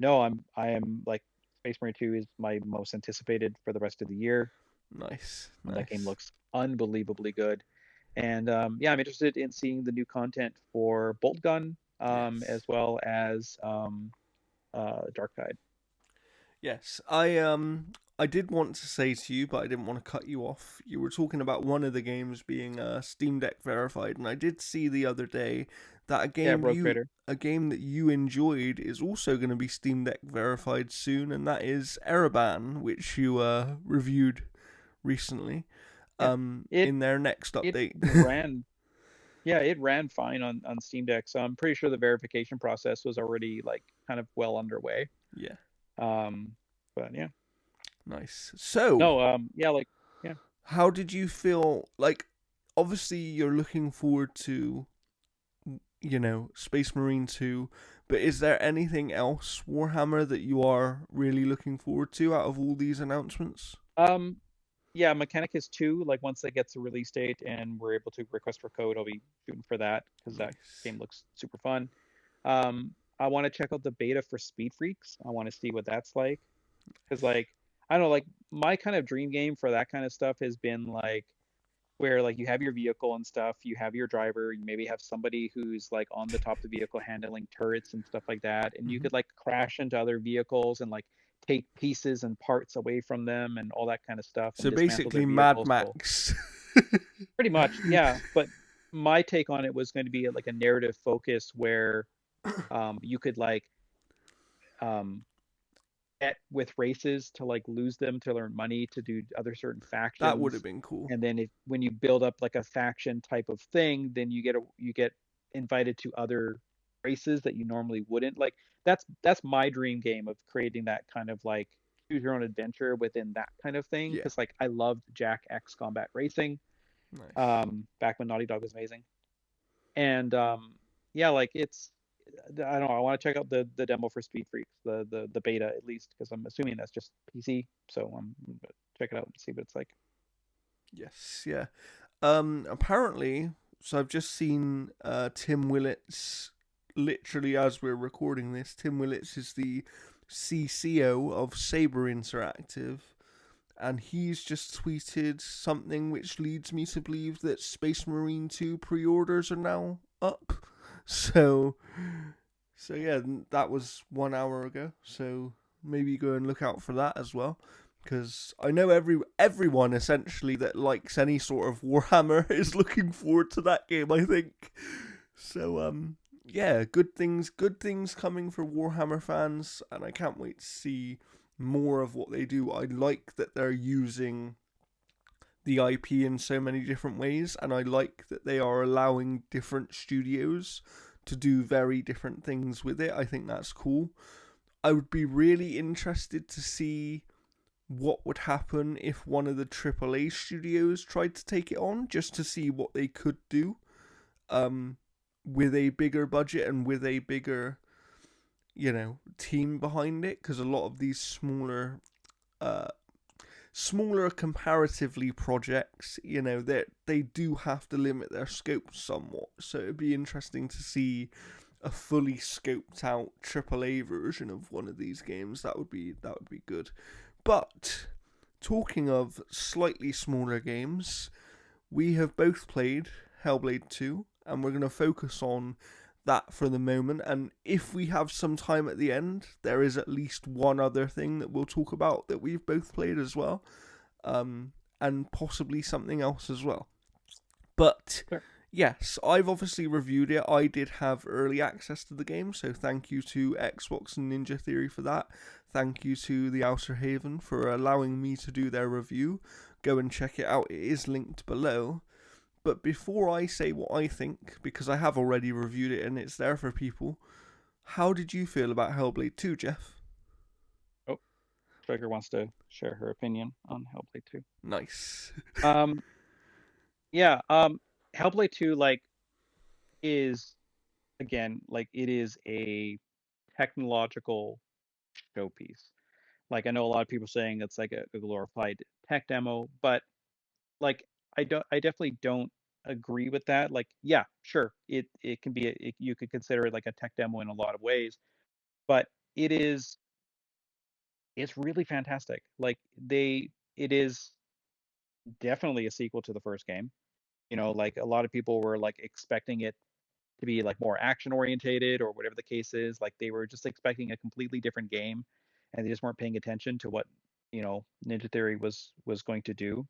no, I am like Space Marine 2 is my most anticipated for the rest of the year. Nice, That game nice. looks unbelievably good. And yeah, I'm interested in seeing the new content for Bolt Gun, as Yes. well as Darktide. Yes, I did want to say to you, but I didn't want to cut you off. You were talking about one of the games being Steam Deck verified, and I did see the other day that Yeah, Rogue Trader. a game that you enjoyed is also going to be Steam Deck verified soon, and that is Ereban, which you reviewed recently. Yeah, it In their next it update. ran. Yeah, it ran fine on Steam Deck. So I'm pretty sure the verification process was already like kind of well underway. Yeah, Um, but yeah, nice. So, no, yeah, like yeah. how did you feel? Like, obviously, you're looking forward to Space Marine 2, but is there anything else Warhammer that you are really looking forward to out of all these announcements? Um, yeah, Mechanicus 2, like once that gets a release date and we're able to request for code, I'll be shooting for that because that Nice. game looks super fun. I want to check out the beta for Speed Freaks. I want to see what that's like because like I don't know, like my kind of dream game for that kind of stuff has been like where like you have your vehicle and stuff, you have your driver, you maybe have somebody who's like on the top of the vehicle handling turrets and stuff like that, and you Hmm. could like crash into other vehicles and like take pieces and parts away from them and all that kind of stuff and So dismantle their basically, Mad vehicles. Well, Max. pretty much, yeah. But my take on it was going to be like a narrative focus where you could like um, bet with races to like lose them to earn money to do other certain That would have factions, been cool. and then when you build up like a faction type of thing, then you get invited to other races that you normally wouldn't. Like that's my dream game of creating that kind of like choose your own adventure within that kind of thing Yeah, because like I loved Jack X Combat Racing nice. back when Naughty Dog was amazing. And yeah, like it's I don't know. I want to check out the demo for Speed Freaks, the beta at least, because I'm assuming that's just PC. So I'm gonna check it out and see what it's like. Yes, yeah. Apparently, so I've just seen Tim Willits. Literally, as we're recording this, Tim Willits is the CCO of Saber Interactive. and he's just tweeted something which leads me to believe that Space Marine 2 pre-orders are now up. So, so yeah, that was 1 hour ago. So maybe go and look out for that as well, because I know everyone essentially that likes any sort of Warhammer is looking forward to that game, I think. So yeah, good things coming for Warhammer fans, and I can't wait to see more of what they do. I like that they're using the IP in so many different ways, and I like that they are allowing different studios to do very different things with it. I think that's cool. I would be really interested to see what would happen if one of the AAA studios tried to take it on, just to see what they could do, um, with a bigger budget and with a bigger, team behind it. Because a lot of these uh, smaller comparatively projects, they do have to limit their scope somewhat. So it'd be interesting to see a fully scoped out AAA version of one of these games. That would be good. But talking of slightly smaller games, we have both played Hellblade 2, and we're going to focus on that for the moment. And if we have some time at the end, there is at least one other thing that we'll talk about that we've both played as well, and possibly something else as well. But Sure. yes, I've obviously reviewed it. I did have early access to the game, so thank you to Xbox and Ninja Theory for that. Thank you to the Outer Haven for allowing me to do their review. Go and check it out, it is linked below. But before I say what I think, because I have already reviewed it and it's there for people, how did you feel about Hellblade 2, Jeff? Oh, Striker wants to share her opinion on Hellblade 2. Nice. Um, yeah, Hellblade 2 like is again like it is a technological showpiece. Like I know a lot of people saying it's like a glorified tech demo, but like I definitely don't agree with that. Like yeah, sure, it can be you could consider it like a tech demo in a lot of ways, but it is it's really fantastic. Like it is definitely a sequel to the first game. You know, like a lot of people were like expecting it to be like more action orientated or whatever the case is. Like they were just expecting a completely different game, and they just weren't paying attention to what Ninja Theory was going to do.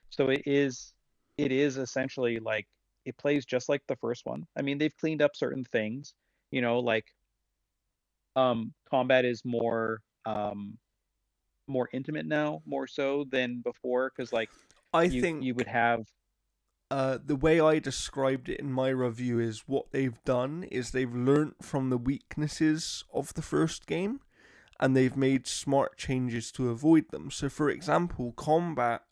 So it is essentially like it plays just like the first one. I mean, they've cleaned up certain things, like combat is more intimate now, more so than before, because like I you would think have. the way I described it in my review is what they've done is they've learnt from the weaknesses of the first game, and they've made smart changes to avoid them. So, for example, combat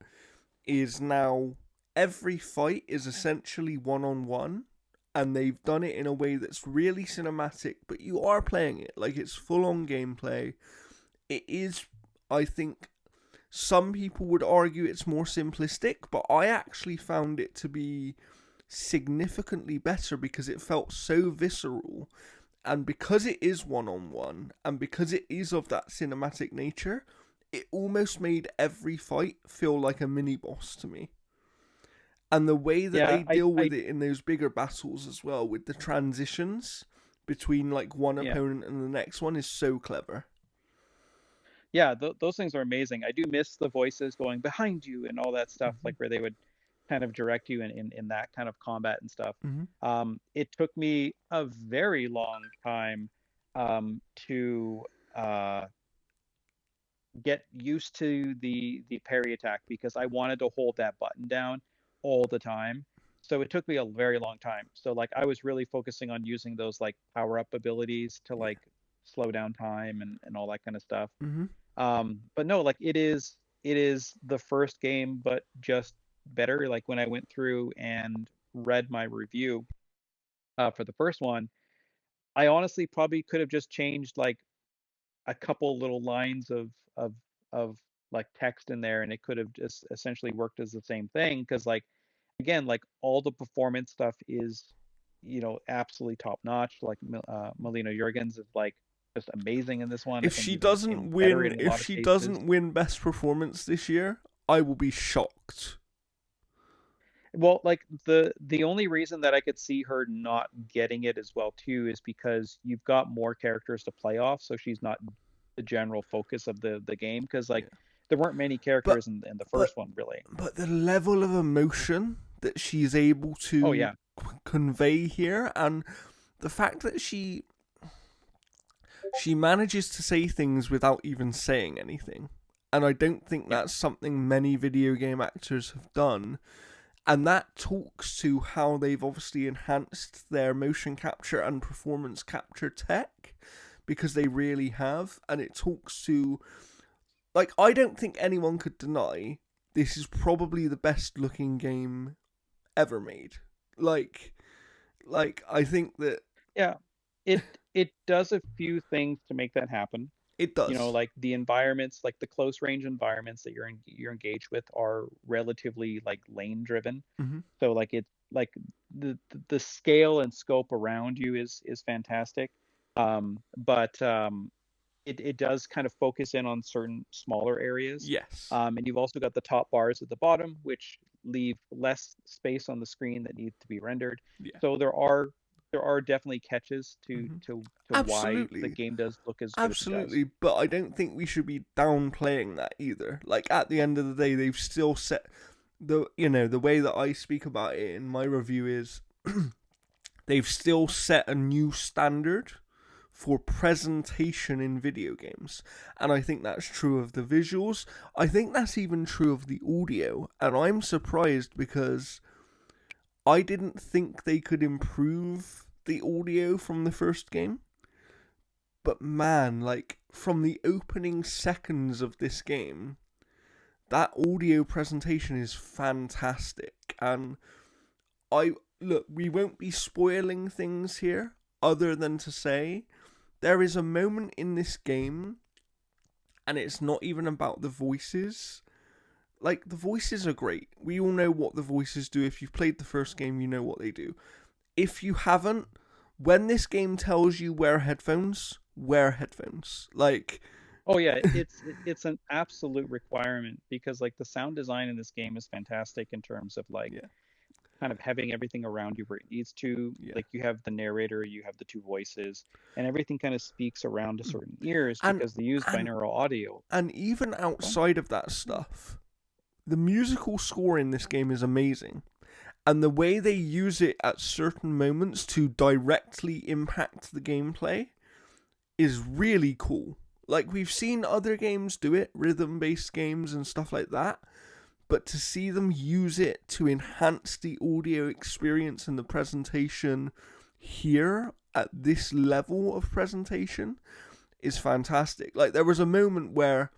is now every fight is essentially one on one, and they've done it in a way that's really cinematic, but you are playing it like it's full on gameplay. It is, I think, some people would argue it's more simplistic, but I actually found it to be significantly better because it felt so visceral, and because it is one on one, and because it is of that cinematic nature, it almost made every fight feel like a mini boss to me. And the way that Yeah, they I deal I with it in those bigger battles as well, with the transitions between like one yeah. opponent and the next one, is so clever. Yeah, those things are amazing. I do miss the voices going behind you and all that stuff, Mm-hmm. like where they would kind of direct you in that kind of combat and stuff. Mm-hmm. It took me a very long time to get used to the parry attack because I wanted to hold that button down all the time. So it took me a very long time. So like I was really focusing on using those like power up abilities to like slow down time and all that kind of stuff. Mm-hmm. But no, like it is the first game, but just better. Like when I went through and read my review for the first one, I honestly probably could have just changed like a couple little lines of of like text in there, and it could have just essentially worked as the same thing. Because like again, like all the performance stuff is absolutely top notch. Like Melina Jurgens is like just amazing in this one. I If think she even doesn't better win, in a if lot of she cases. doesn't win best performance this year, I will be shocked. Well, like the only reason that I could see her not getting it as well too is because you've got more characters to play off, so she's not the general focus of the game. Because like Yeah. there weren't many But characters in the but first one really. but the level of emotion that she's able Oh to yeah, convey here, and the fact that she manages to say things without even saying anything. And I don't think yeah, that's something many video game actors have done. And that talks to how they've obviously enhanced their motion capture and performance capture tech, because they really have. And it talks to, like, I don't think anyone could deny this is probably the best looking game ever made. Like, I think that yeah. It does a few things to make that happen. it You know, does. like the environments, like the close range environments that you're engaged with are relatively like lane driven. Hmm. So like it's like the scale and scope around you is fantastic. But it does kind of focus in on certain smaller areas. Yes. And you've also got the top bars at the bottom, which leave less space on the screen that needs to be rendered. Yeah. So there are definitely catches to Hmm. why the Absolutely. game does look as good as it does. Absolutely, but I don't think we should be downplaying that either. Like, at the end of the day, they've still set the way that I speak about it in my review is they've still set a new standard for presentation in video games. And I think that's true of the visuals. I think that's even true of the audio. And I'm surprised because I didn't think they could improve the audio from the first game. But man, like, from the opening seconds of this game, that audio presentation is fantastic. And look, we won't be spoiling things here, other than to say there is a moment in this game, and it's not even about the voices. Like, the voices are great. We all know what the voices do. If you've played the first game, you know what they do. If you haven't, when this game tells you wear headphones, wear headphones. Like, Oh yeah, it's an absolute requirement because like the sound design in this game is fantastic in terms of like yeah, kind of having everything around you where it needs to. yeah. Like you have the narrator, you have the two voices, and everything kind of speaks around to certain ears And because they use and binaural audio. and even Well, outside of that stuff, the musical score in this game is amazing. And the way they use it at certain moments to directly impact the gameplay is really cool. Like, we've seen other games do it, rhythm-based games and stuff like that, but to see them use it to enhance the audio experience and the presentation here at this level of presentation is fantastic. Like, there was a moment where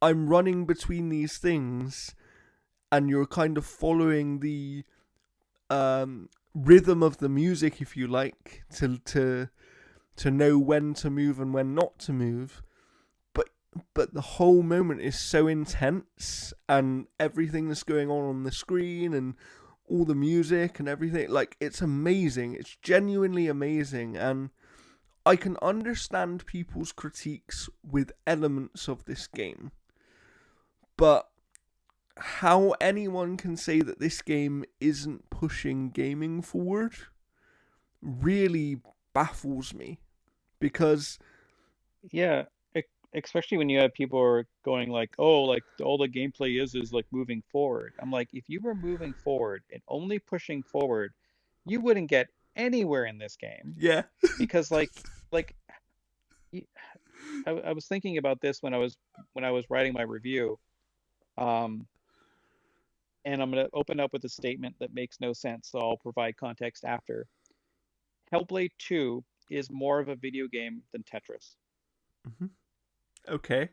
I'm running between these things and you're kind of following the rhythm of the music, if you like, to know when to move and when not to move. But the whole moment is so intense, and everything that's going on the screen and all the music and everything, like, it's amazing. It's genuinely amazing, and I can understand people's critiques with elements of this game, but how anyone can say that this game isn't pushing gaming forward really baffles me, because yeah, especially when you have people who are going like, "Oh, like all the gameplay is like moving forward." I'm like, if you were moving forward and only pushing forward, you wouldn't get anywhere in this game yeah. because like y- I was thinking about this when I was writing my review. Um, and I'm going to open up with a statement that makes no sense, so I'll provide context after. Hellblade 2 is more of a video game than Tetris. Hmm. Okay.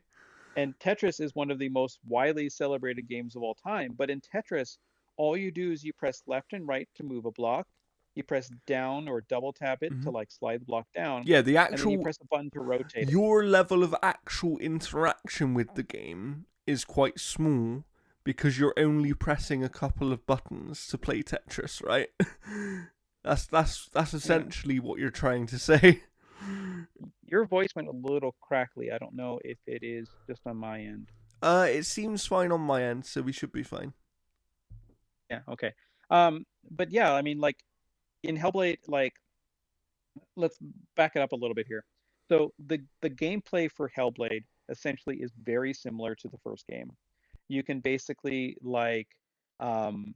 And Tetris is one of the most widely celebrated games of all time. But in Tetris, all you do is you press left and right to move a block, you press down or double tap it Hmm. to like slide the block down, Yeah, the and then you actual press a button to rotate it. your level of actual interaction with the game is quite small because you're only pressing a couple of buttons to play Tetris, right? that's Yeah. essentially what you're trying to say. Your voice went a little crackly. I don't know if it is just on my end. It seems fine on my end, so we should be fine. Yeah, okay. But yeah, I mean, like in Hellblade, like let's back it up a little bit here. So the gameplay for Hellblade essentially is very similar to the first game. You can basically um,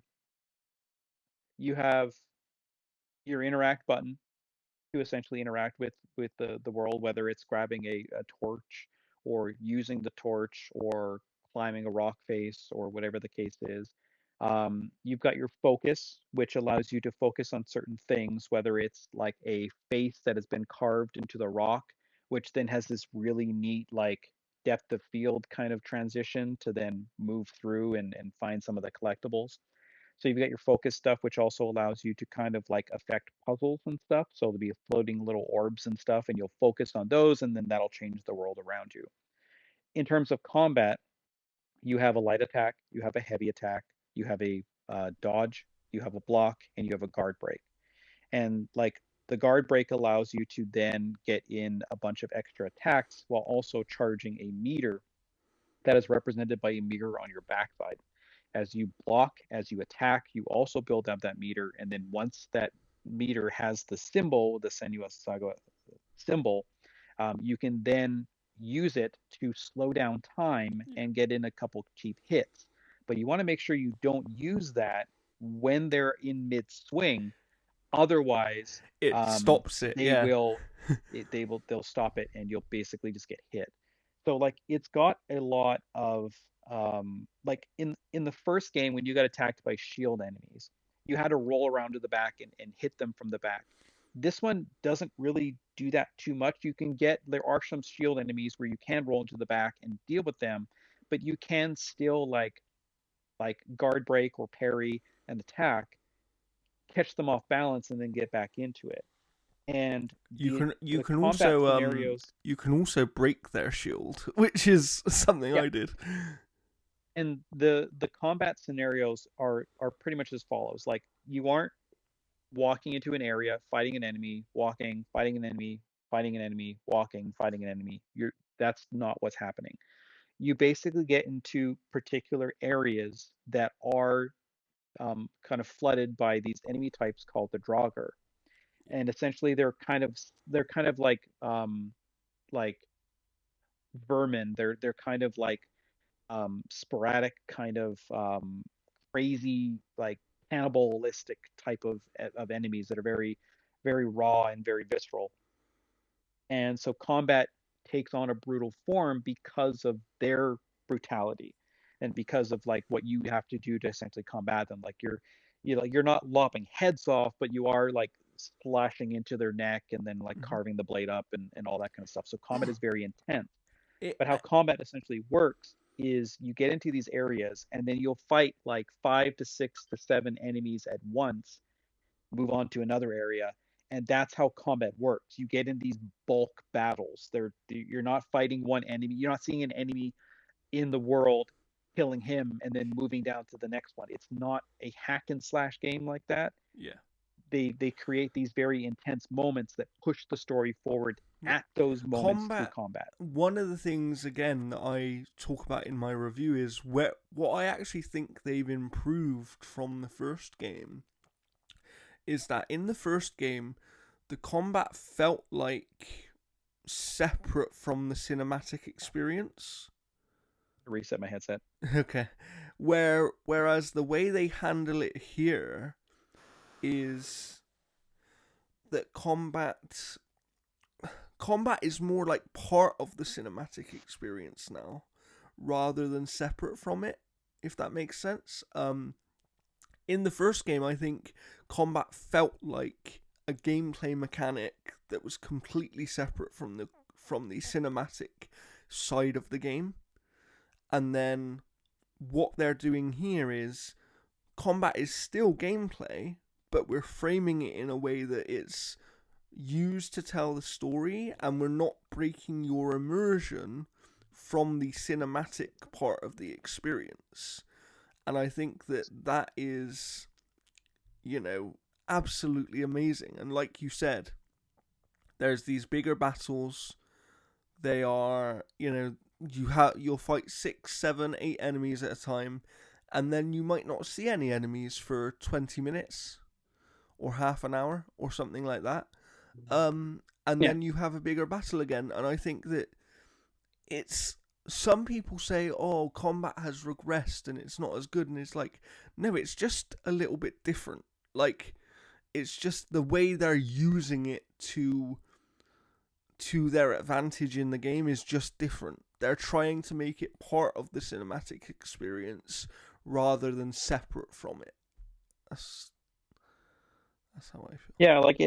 you have your interact button to essentially interact with the world, whether it's grabbing a torch or using the torch or climbing a rock face or whatever the case is. You've got your focus, which allows you to focus on certain things, whether it's like a face that has been carved into the rock, which then has this really neat like depth of field kind of transition to then move through and find some of the collectibles. So you've got your focus stuff, which also allows you to kind of like affect puzzles and stuff. So there'll be floating little orbs and stuff, and you'll focus on those, and then that'll change the world around you. In terms of combat, you have a light attack, you have a heavy attack, you have a dodge, you have a block, and you have a guard break. And like the guard break allows you to then get in a bunch of extra attacks while also charging a meter that is represented by a meter on your backside. As you block, as you attack, you also build up that meter. And then once that meter has the symbol, the Senua Saga symbol, you can then use it to slow down time and get in a couple cheap hits. But you want to make sure you don't use that when they're in mid swing. Otherwise, It stops it, they yeah. will they'll stop it and you'll basically just get hit. So like it's got a lot of like in the first game when you got attacked by shield enemies, you had to roll around to the back and hit them from the back. This one doesn't really do that too much. There are some shield enemies where you can roll into the back and deal with them, but you can still like guard break or parry and attack, catch them off balance and then get back into it. And You can you the can combat also scenarios, you can also break their shield, which is something yeah, I did. and the combat scenarios are pretty much as follows. Like you aren't walking into an area, fighting an enemy, walking, fighting an enemy, fighting an enemy, walking, fighting an enemy. You're That's not what's happening. You basically get into particular areas that are kind of flooded by these enemy types called the Draugr, and essentially they're kind of like vermin. They're kind of like sporadic, kind of crazy, like cannibalistic type of enemies that are very, very raw and very visceral. And so combat takes on a brutal form because of their brutality and because of like what you have to do to essentially combat them. Like you're not lopping heads off, but you are like slashing into their neck and then like Mhm. carving the blade up and all that kind of stuff. So combat is very intense. It, But how combat essentially works is you get into these areas and then you'll fight like 5 to 6 to 7 enemies at once, move on to another area, and that's how combat works. You get in these bulk battles. You're not fighting one enemy. You're not seeing an enemy in the world, killing him, and then moving down to the next one. It's not a hack and slash game like that. yeah. They create these very intense moments that push the story forward at those moments through Combat. combat. One of the things again that I talk about in my review is what I actually think they've improved from the first game is that in the first game the combat felt like separate from the cinematic experience. Reset my headset. Okay. Whereas the way they handle it here is that combat is more like part of the cinematic experience now rather than separate from it, if that makes sense. In the first game I think combat felt like a gameplay mechanic that was completely separate from the cinematic side of the game. And then what they're doing here is combat is still gameplay, but we're framing it in a way that it's used to tell the story, and we're not breaking your immersion from the cinematic part of the experience. And I think that that is, absolutely amazing. And like you said, there's these bigger battles They are, you'll fight 6, 7, 8 enemies at a time, and then you might not see any enemies for 20 minutes or half an hour or something like that. And Yeah. then you have a bigger battle again. And I think that it's, some people say, oh, combat has regressed and it's not as good, and it's like, no, it's just a little bit different. Like, it's just the way they're using it to their advantage in the game is just different. They're trying to make it part of the cinematic experience rather than separate from it. That's that's how I feel. Yeah, like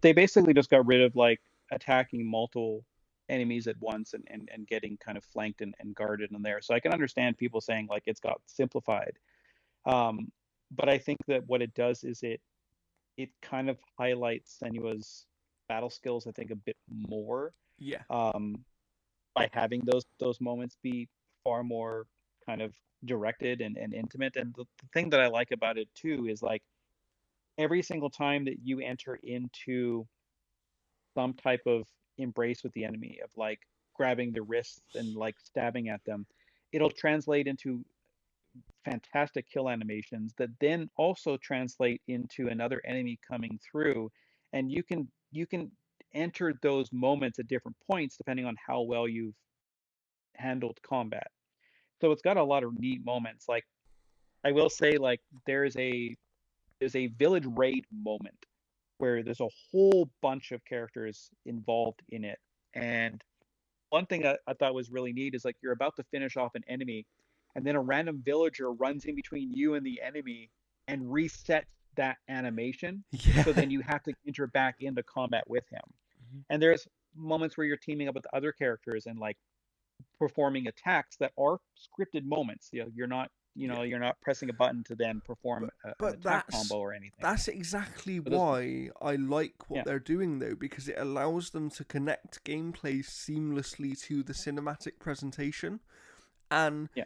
they basically just got rid of like attacking multiple enemies at once and getting kind of flanked and guarded in there. So I can understand people saying like it's got simplified. Um, but I think that what it does is it kind of highlights Senua's battle skills, I think, a bit more, Yeah. um, by having those moments be far more kind of directed and intimate. And the thing that I like about it too is like every single time that you enter into some type of embrace with the enemy of like grabbing the wrists and like stabbing at them, it'll translate into fantastic kill animations that then also translate into another enemy coming through, and you can enter those moments at different points depending on how well you've handled combat. So it's got a lot of neat moments. Like I will say, like there's a village raid moment where there's a whole bunch of characters involved in it. And one thing I thought was really neat is like you're about to finish off an enemy, and then a random villager runs in between you and the enemy and resets that animation. Yeah. So then you have to enter back into combat with him. And there's moments where you're teaming up with other characters and like performing attacks that are scripted moments. Yeah. You're not pressing a button to then perform an But attack combo or anything. that's exactly So those, why I like what yeah, they're doing though, because it allows them to connect gameplay seamlessly to the cinematic presentation. And yeah,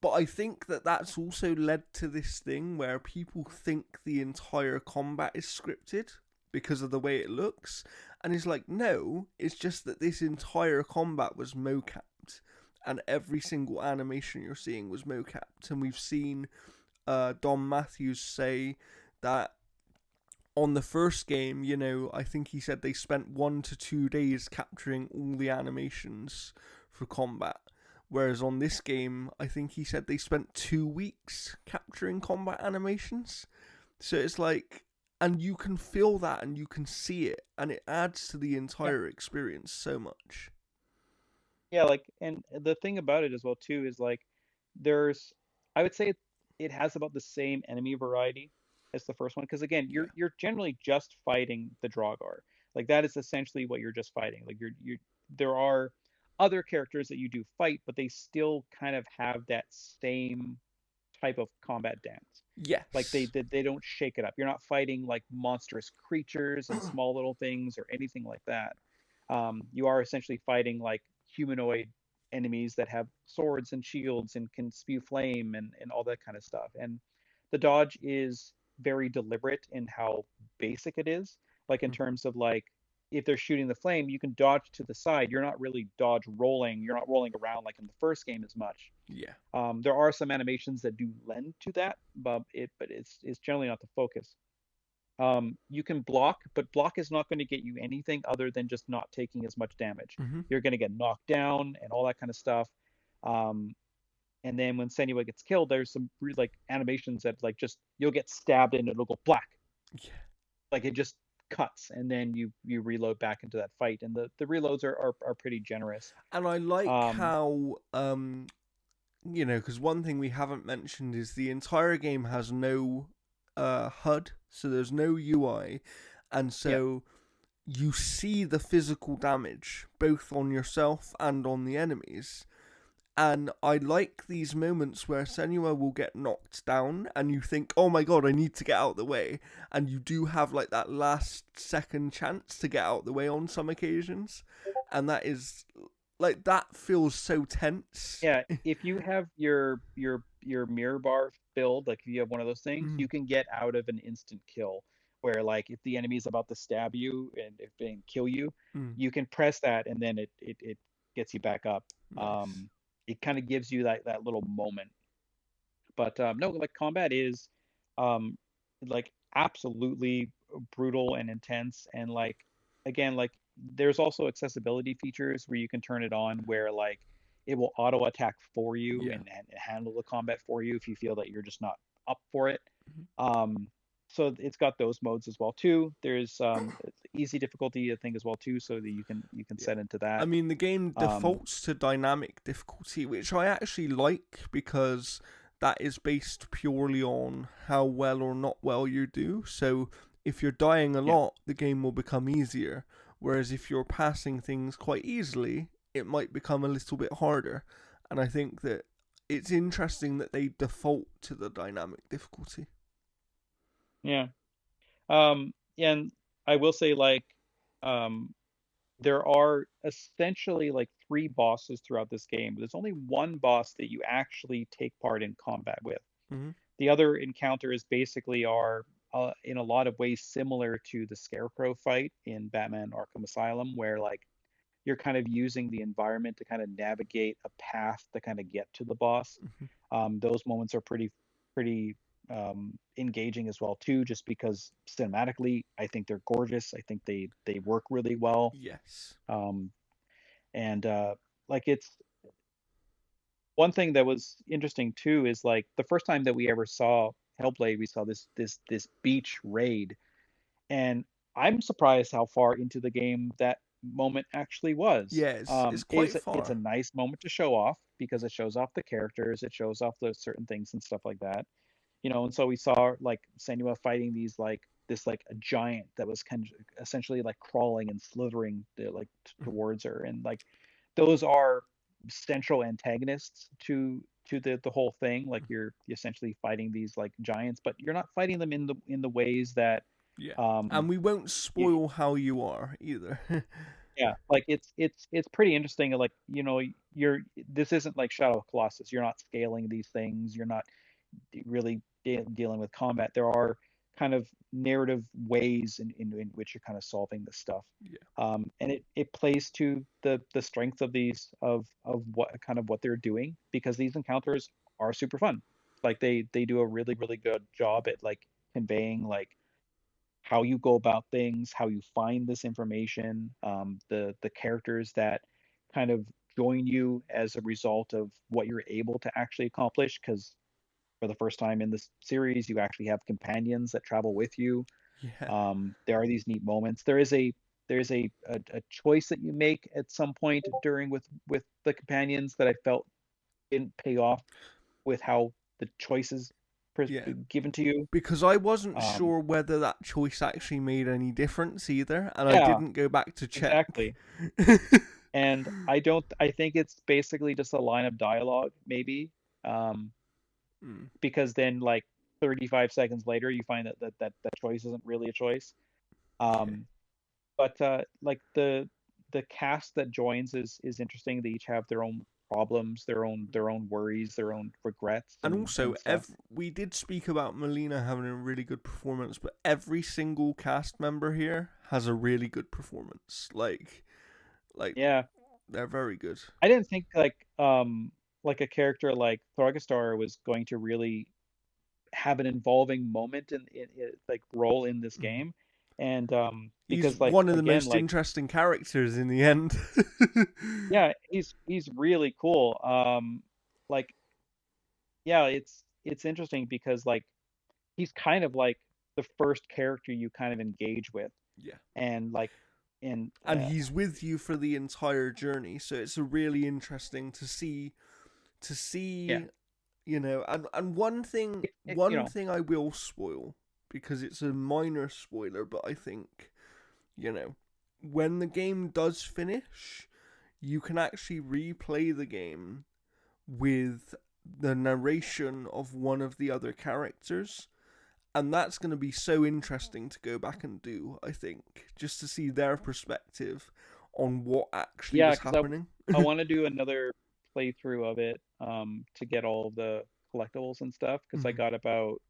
but I think that that's also led to this thing where people think the entire combat is scripted because of the way it looks, and it's like, no, it's just that this entire combat was mocapped, and every single animation you're seeing was mocapped. And we've seen Don Matthews say that on the first game, I think he said they spent 1 to 2 days capturing all the animations for combat. Whereas on this game, I think he said they spent 2 weeks capturing combat animations. So it's like, and you can feel that and you can see it, and it adds to the yeah. entire experience so much. Yeah, like, and the thing about it as well too is like there's I would say it has about the same enemy variety as the first one because again, Yeah. you're generally just fighting the Draugr. Like that is essentially what you're just fighting. Like you there are other characters that you do fight, but they still kind of have that same type of combat dance. Like Yes. they don't shake it up. You're not fighting like monstrous creatures and small little things or anything like that. You are essentially fighting like humanoid enemies that have swords and shields and can spew flame and all that kind of stuff. And the dodge is very deliberate in how basic it is. Like in terms of like if they're shooting the flame, you can dodge to the side. You're not really dodge rolling. You're not rolling around like in the first game as much. Yeah. There are some animations that do lend to that, but it's generally not the focus. You can block, but block is not going to get you anything other than just not taking as much damage. Mm-hmm. You're going to get knocked down and all that kind of stuff. Um, and then when Senua gets killed, there's some like animations that like just you'll get stabbed and it'll go black, Yeah. like it just cuts, and then you reload back into that fight, and the reloads are pretty generous. And I like Um, how because one thing we haven't mentioned is the entire game has no HUD, so there's no UI, and yeah, so you see the physical damage both on yourself and on the enemies. And I like these moments where Senua will get knocked down and you think, oh my god, I need to get out the way. And you do have like that last second chance to get out the way on some occasions. And that is like, that feels so tense. yeah. If you have your mirror bar filled, like if you have one of those things, Mm, you can get out of an instant kill. Where like if the enemy is about to stab you and if they kill you, mm. you can press that and then it gets you back up. Nice. Um, it kind of gives you that little moment. But no, like combat is um like absolutely brutal and intense, and like again, like there's also accessibility features where you can turn it on where like it will auto attack for you Yeah. and handle the combat for you if you feel that you're just not up for it. Mhm. Um, so it's got those modes as well too. There's easy difficulty I think as well too, so that you can Yeah. set into I that. mean, the game Um, defaults to dynamic difficulty, which I actually like because that is based purely on how well or not well you do. So if you're dying a yeah, lot, the game will become easier. Whereas if you're passing things quite easily, it might become a little bit harder. And I think that it's interesting that they default to the dynamic difficulty. yeah. And I will say like um there are essentially like three bosses throughout this game. There's only one boss that you actually take part in combat with. Hmm. The other encounters basically are in a lot of ways similar to the Scarecrow fight in Batman Arkham Asylum, where like you're kind of using the environment to kind of navigate a path to kind of get to the boss. Hmm. Those moments are pretty engaging as well too, just because cinematically, I think they're gorgeous. I think they work really well. Yes. Um, and like it's one thing that was interesting too is like the first time that we ever saw Hellblade, we saw this beach raid, and I'm surprised how far into the game that moment actually was. Yeah, it's quite It's a far. nice moment to show off because it shows off the characters, it shows off the certain things and stuff like that. And so we saw like Senua fighting these like this like a giant that was kind of essentially like crawling and slithering like Mhm. towards her, and like those are central antagonists to the whole thing. Like you're essentially fighting these like giants, but you're not fighting them in the ways that Yeah. And um we won't you, spoil how you are either. yeah, like it's pretty interesting. Like you're this isn't like Shadow of Colossus. You're not scaling these things. You're not really dealing with combat. There are kind of narrative ways in which you're kind of solving this stuff. Yeah. And it plays to the strength of these of what they're doing, because these encounters are super fun. Like they do a really good job at like conveying like how you go about things, how you find this information, the characters that kind of join you as a result of what you're able to actually accomplish. Because for the first time in this series, you actually have companions that travel with you. Yeah. There are these neat moments. There's a choice that you make at some point during with the companions that I felt didn't pay off with how the choices Yeah. given to you. Because I wasn't Um, sure whether that choice actually made any difference either, and I yeah, didn't go back to check. exactly. And I think it's basically just a line of dialogue, maybe. Um, Mm, because then like 35 seconds later you find that choice isn't really a choice. okay. Um, but like the cast that joins is interesting. They each have their own problems, their own worries, their own regrets And and also, stuff. we did speak about Melina having a really good performance, but every single cast member here has a really good performance. Like Yeah, they're very good. I didn't think like a character like Thorgestar was going to really have an involving moment in like role in this Mhm. game. And He's because like one of the again most like interesting characters in the end. yeah, he's really cool. Like yeah, it's interesting because like he's kind of like the first character you kind of engage with, Yeah. and like and And he's with you for the entire journey, so it's a really interesting to yeah, see, and one thing you one know, thing I will spoil because it's a minor spoiler, but I think, when the game does finish, you can actually replay the game with the narration of one of the other characters, and that's going to be so interesting to go back and do, I think, just to see their perspective on what actually yeah, was because happening. I want to do another playthrough of it to get all of the collectibles and stuff, because I Mhm. got about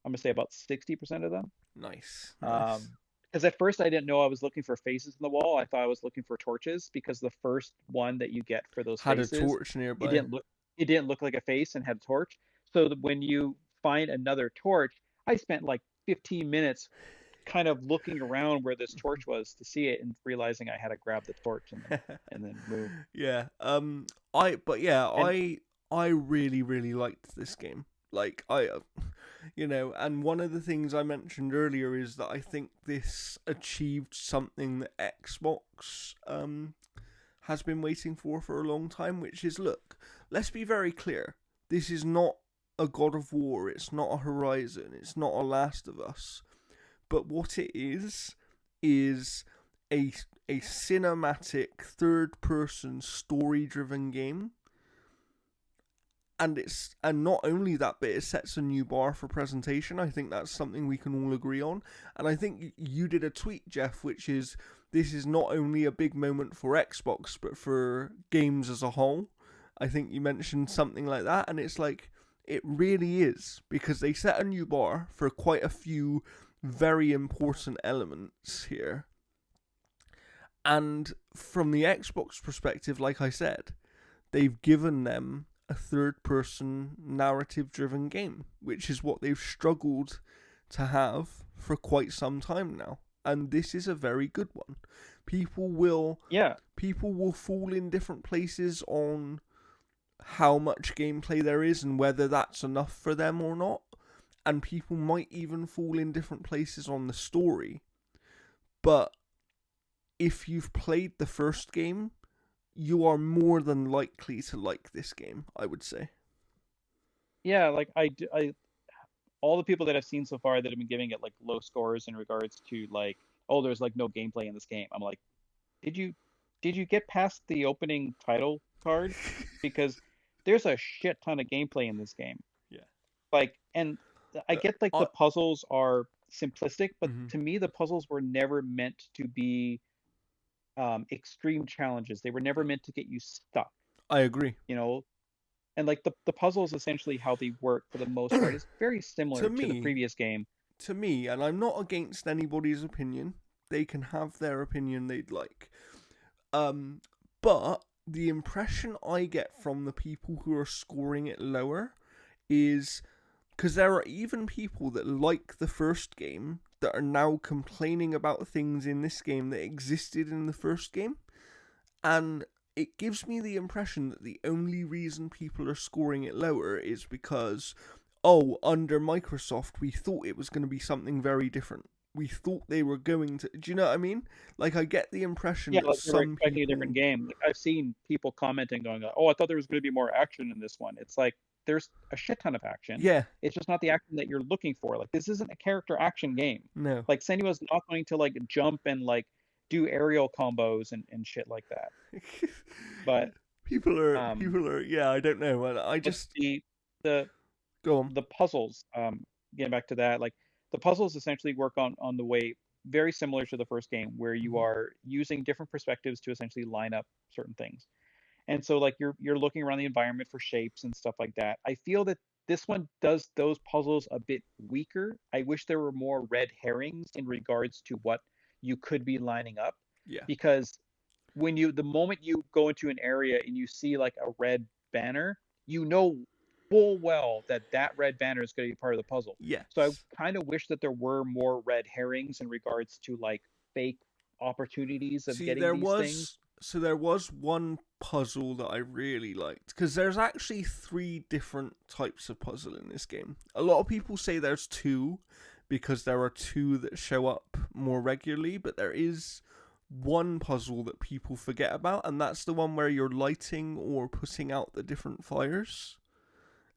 I'm gonna say about 60% of them. Nice, Um, nice. Because at first I didn't know I was looking for faces in the wall. I thought I was looking for torches because the first one that you get for those Had a faces, torch it nearby. didn't look it didn't look like a face and had a torch. So that when you find another torch, I spent like 15 minutes kind of looking around where this torch was to see it and realizing I had to grab the torch and then move. Yeah. I but yeah, And I really really liked this game. Like and one of the things I mentioned earlier is that I think this achieved something that Xbox has been waiting for a long time, which is, look, let's be very clear. This is not a God of War, it's not a Horizon, it's not a Last of Us. But what it is a a cinematic third person story driven game. And not only that, but it sets a new bar for presentation. I think that's something we can all agree on. And I think you did a tweet, Jeff, which is, this is not only a big moment for Xbox, but for games as a whole. I think you mentioned something like that, and it's like, it really is, because they set a new bar for quite a few very important elements here. And from the Xbox perspective, like I said, they've given them a third-person narrative-driven game, which is what they've struggled to have for quite some time now. And this is a very good one. People will fall in different places on how much gameplay there is and whether that's enough for them or not. And people might even fall in different places on the story. But if you've played the first game, you are more than likely to like this game, I would say. yeah, like all the people that I've seen so far that have been giving it like low scores in regards to like, oh, there's like no gameplay in this game. I'm like, did you did you get past the opening title card? Because there's a shit ton of gameplay in this game. Yeah. Like, and I get like the I, puzzles are simplistic, but mhm. to me the puzzles were never meant to be extreme challenges. They were never meant to get you stuck, I agree. you know? And like the puzzles essentially how they work for the most part is very to similar to the me, previous game. and I'm not against anybody's opinion. They can have their opinion they'd like. But the impression I get from the people who are scoring it lower is, because there are even people that like the first game that are now complaining about things in this game that existed in the first game. And it gives me the impression that the only reason people are scoring it lower is because, oh, under Microsoft, we thought it was going to be something very different. We thought they were going to. Do you know what I mean? Like, I get the impression Yeah, that like they were some expecting a different people. game. Like I've seen people commenting going, "Oh, I thought there was going to be more action in this one." It's like there's a shit ton of action. Yeah, It's just not the action that you're looking for. Like this isn't a character action game. no. Like Senua's not going to like jump and like do aerial combos and shit like that. But um yeah, I don't know. I but just. the Go on. the puzzles, getting back to that, like the puzzles essentially work on the way very similar to the first game where you Mhm. are using different perspectives to essentially line up certain things. And so like you're looking around the environment for shapes and stuff like that. I feel that this one does those puzzles a bit weaker. I wish there were more red herrings in regards to what you could be lining up, Yeah. because the moment you go into an area and you see like a red banner, you know full well that that red banner is going to be part of the puzzle. So I Yes. kind of wish that there were more red herrings in regards to like fake opportunities of See, getting these things. there was one puzzle that I really liked, because there's actually three different types of puzzle in this game. A lot of people say there's two because there are two that show up more regularly, but there is one puzzle that people forget about, and that's the one where you're lighting or putting out the different fires.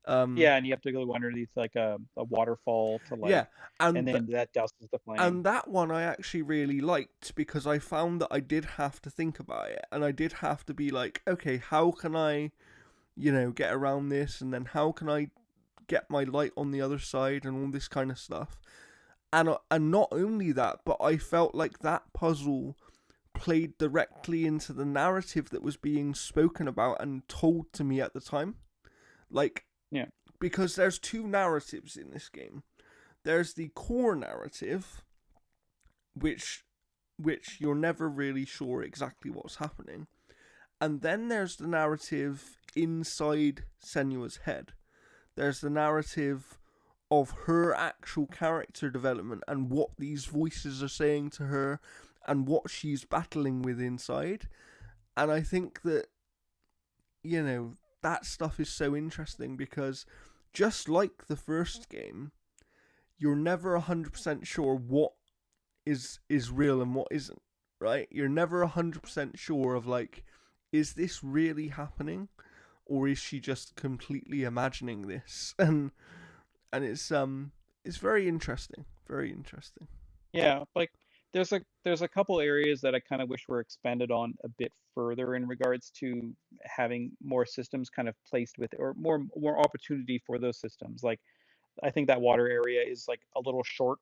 Um, Yeah, and you have to go underneath like a waterfall to yeah, like, and and then that douses the flame. And that one I actually really liked, because I found that I did have to think about it, and I did have to be like, okay, how can I, get around this, and then how can I get my light on the other side, and all this kind of stuff. And not only that, but I felt like that puzzle played directly into the narrative that was being spoken about and told to me at the time. Like, Yeah. because there's two narratives in this game. There's the core narrative, which you're never really sure exactly what's happening. And then there's the narrative inside Senua's head. There's the narrative of her actual character development and what these voices are saying to her and what she's battling with inside. And I think that, that stuff is so interesting because just like the first game, you're never 100% sure what is real and what isn't, right? You're never 100% sure of, like, is this really happening? Or is she just completely imagining this? And it's very interesting. Very interesting. Yeah, like there's a couple areas that I kind of wish were expanded on a bit further in regards to having more systems kind of placed with or more opportunity for those systems. Like I think that water area is like a little short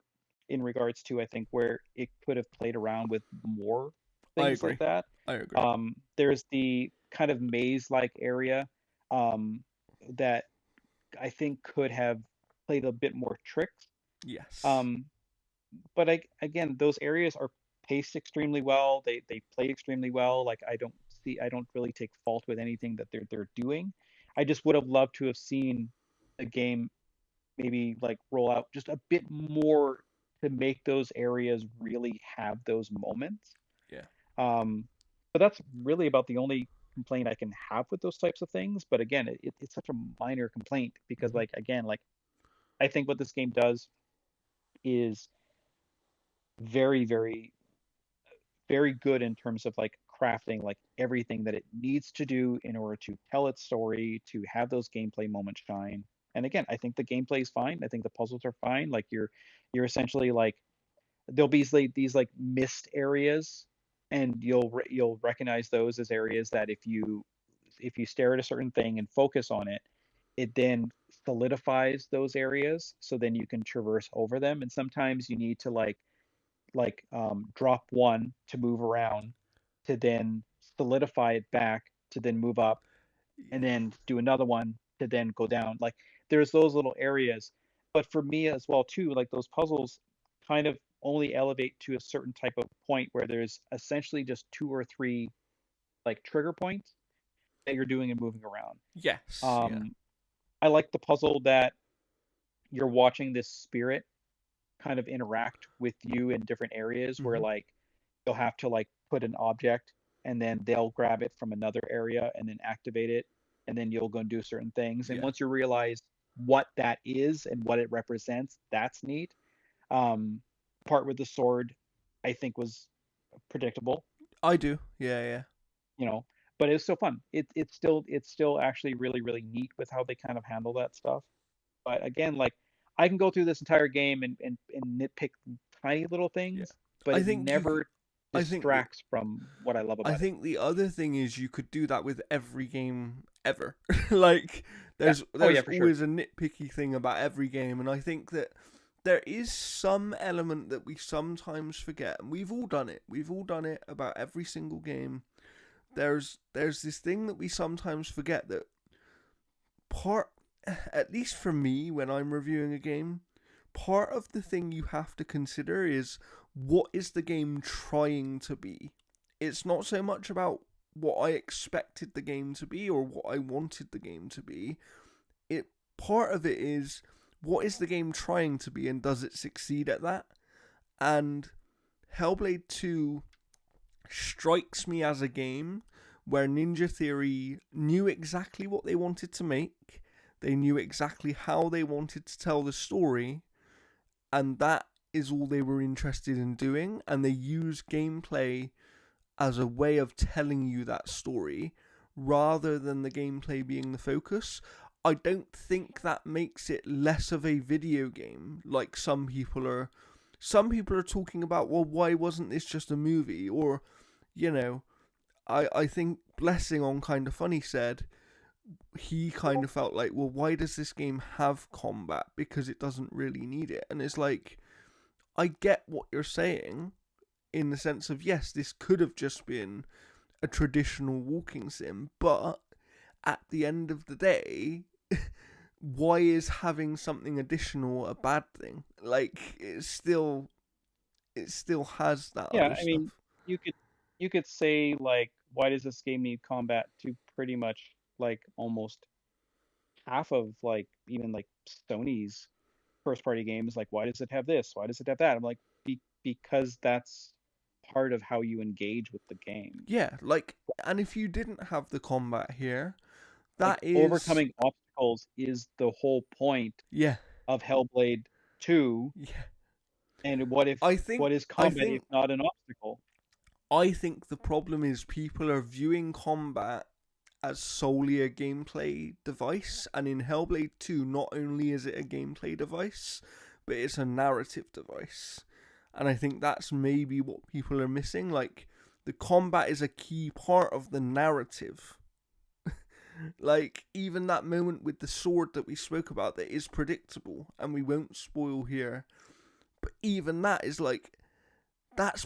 in regards to I think where it could have played around with more I things like agree. that. I agree. There's the kind of maze-like area um, that I think could have played a bit more tricks. Yes. Um, but again, those areas are paced extremely well. They play extremely well. Like I don't really take fault with anything that they're doing. I just would have loved to have seen a game maybe like roll out just a bit more to make those areas really have those moments. Yeah. Um, but that's really about the only complaint I can have with those types of things. But again, it's such a minor complaint because Mm-hmm. like again, like I think what this game does is very, very, very good in terms of like crafting like everything that it needs to do in order to tell its story, to have those gameplay moments shine. And again, I think the gameplay is fine. I think the puzzles are fine. Like you're essentially like there'll be these like missed areas, and you'll recognize those as areas that if you stare at a certain thing and focus on it, it then solidifies those areas. So then you can traverse over them. And sometimes you need to drop one to move around, to then solidify it back, to then move up, and Yeah. then do another one to then go down. Like there's those little areas. But for me as well too, like those puzzles kind of only elevate to a certain type of point where there's essentially just two or three like trigger points that you're doing and moving around. Yes. Yeah. Um, I like the puzzle that you're watching this spirit kind of interact with you in different areas where Mm-hmm. like you'll have to like put an object and then they'll grab it from another area and then activate it, and then you'll go and do certain things. And Yeah. once you realize what that is and what it represents, that's neat. Um, Part with the sword, I think was predictable, I do. Yeah. Yeah. you know, but it was still fun. It's still actually really really neat with how they kind of handle that stuff. But again, like I can go through this entire game and nitpick tiny little Yeah. things, but I it think you. never I think the. distracts from what I love I about it. think the other thing is you could do that with every game ever. Like Yeah. Oh yeah, there's for sure. always a nitpicky thing about every game, and I think that there is some element that we sometimes forget, and we've all done it. We've all done it about every single game. There's this thing that we sometimes forget that part, at least for me when I'm reviewing a game, part of the thing you have to consider is what is the game trying to be. It's not so much about what I expected the game to be or what I wanted the game to be. It Part of it is what is the game trying to be and does it succeed at that? And Hellblade 2 strikes me as a game where Ninja Theory knew exactly what they wanted to make. They knew exactly how they wanted to tell the story, and that is all they were interested in doing. And they use gameplay as a way of telling you that story rather than the gameplay being the focus. I don't think that makes it less of a video game like some people are. Some people are talking about, well, why wasn't this just a movie? Or, you know, I think Blessing on Kinda Funny said he kind of felt like, well, why does this game have combat? Because it doesn't really need it. And it's like, I get what you're saying in the sense of, yes, this could have just been a traditional walking sim, but at the end of the day, why is having something additional a bad thing? Like, it's still it still has that Yeah, other I stuff. mean, you could you could say like, why does this game need combat to pretty much like almost half of like even like Sony's first party games? Like, why does it have this? Why does it have that? I'm like, because that's part of how you engage with the game. Yeah, like, and if you didn't have the combat here, that Like is, overcoming obstacles is the whole point yeah, of Hellblade 2. yeah. And I think, what is I combat if think, not an obstacle? I think the problem is people are viewing combat as solely a gameplay device, and in Hellblade 2, not only is it a gameplay device, but it's a narrative device. And I think that's maybe what people are missing. Like, the combat is a key part of the narrative. Like, even that moment with the sword that we spoke about that is predictable, and we won't spoil here, but even that is like, that's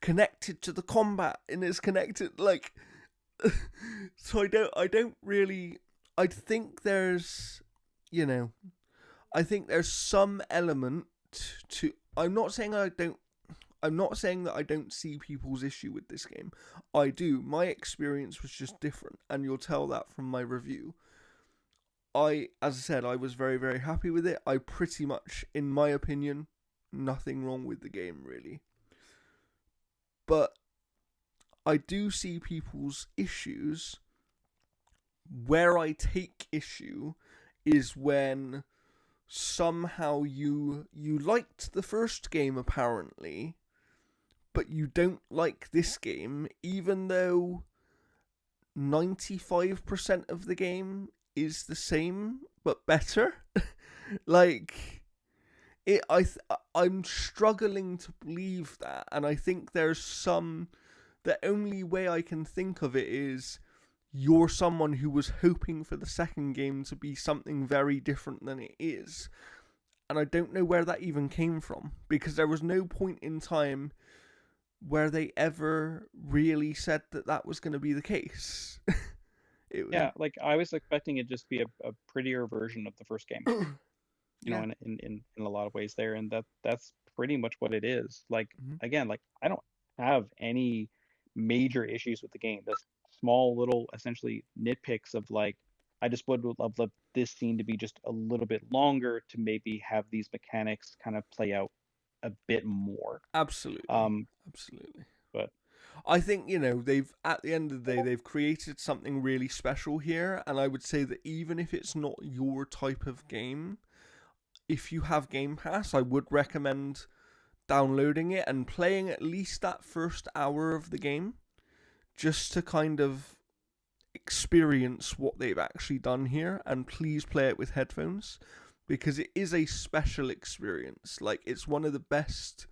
connected to the combat, and it's connected, like, so I don't really, I think there's, you know, I think there's some element to, I'm not saying that I don't see people's issue with this game. I do. My experience was just different, and you'll tell that from my review. As I said, I was very, very happy with it. I pretty much, in my opinion, nothing wrong with the game, really. But I do see people's issues. Where I take issue is when somehow you liked the first game apparently, but you don't like this game, even though 95% of the game is the same but better. Like, I'm struggling to believe that, and I think there's some. The only way I can think of it is you're someone who was hoping for the second game to be something very different than it is. And I don't know where that even came from, because there was no point in time where they ever really said that that was going to be the case. It was, Yeah, like I was expecting it just be a prettier version of the first game, you know, yeah. in a lot of ways there, and that's pretty much what it is. Like Mhm. again, like I don't have any major issues with the game. The small little essentially nitpicks of like I just would love this scene to be just a little bit longer to maybe have these mechanics kind of play out a bit more. Absolutely. Um, Absolutely. but I think, they've, at the end of the day, they've created something really special here. And I would say that even if it's not your type of game, if you have Game Pass, I would recommend downloading it and playing at least that first hour of the game, just to kind of experience what they've actually done here. And please play it with headphones, because it is a special experience. Like, it's one of the best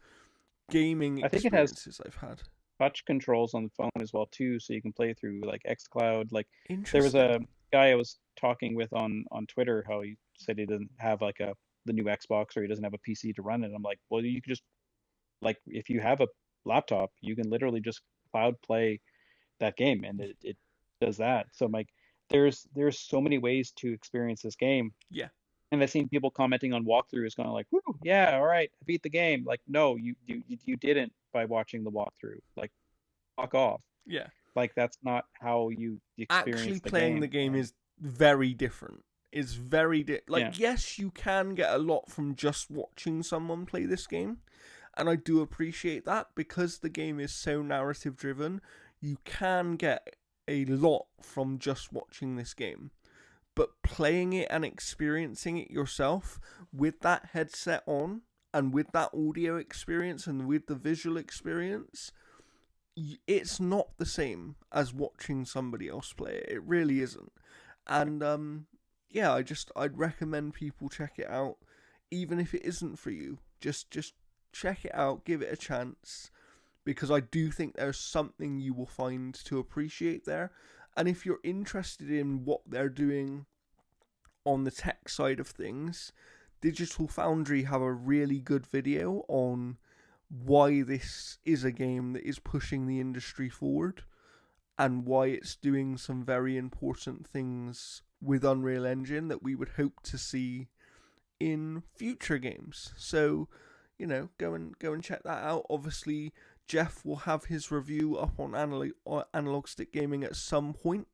gaming I think it has experiences I've had. touch controls on the phone as well too, so you can play through like xCloud. Like there was Interesting. a guy I was talking with on Twitter how he said he doesn't have like the new Xbox or he doesn't have a PC to run it. I'm like, well, you could just like if you have a laptop, you can literally just cloud play that game and it does that. So I'm like, there's so many ways to experience this game. Yeah. And I've seen people commenting on walkthroughs going like, "Woo, yeah, all right, I beat the game." Like, no, you didn't by watching the walkthrough. Like, fuck off. Yeah. Like, that's not how you Actually experience the playing the game. game And is very different. It's very yeah, like, yes, you can get a lot from just watching someone play this game, and I do appreciate that, because the game is so narrative driven. You can get a lot from just watching this game, but playing it and experiencing it yourself with that headset on and with that audio experience and with the visual experience, it's not the same as watching somebody else play it. It really isn't. And yeah, I'd recommend people check it out, even if it isn't for you. Just check it out, give it a chance, because I do think there's something you will find to appreciate there. And if you're interested in what they're doing on the tech side of things, Digital Foundry have a really good video on why this is a game that is pushing the industry forward, and why it's doing some very important things with Unreal Engine that we would hope to see in future games. So, go and check that out. Obviously, Jeff will have his review up on Analog Stick Gaming at some point.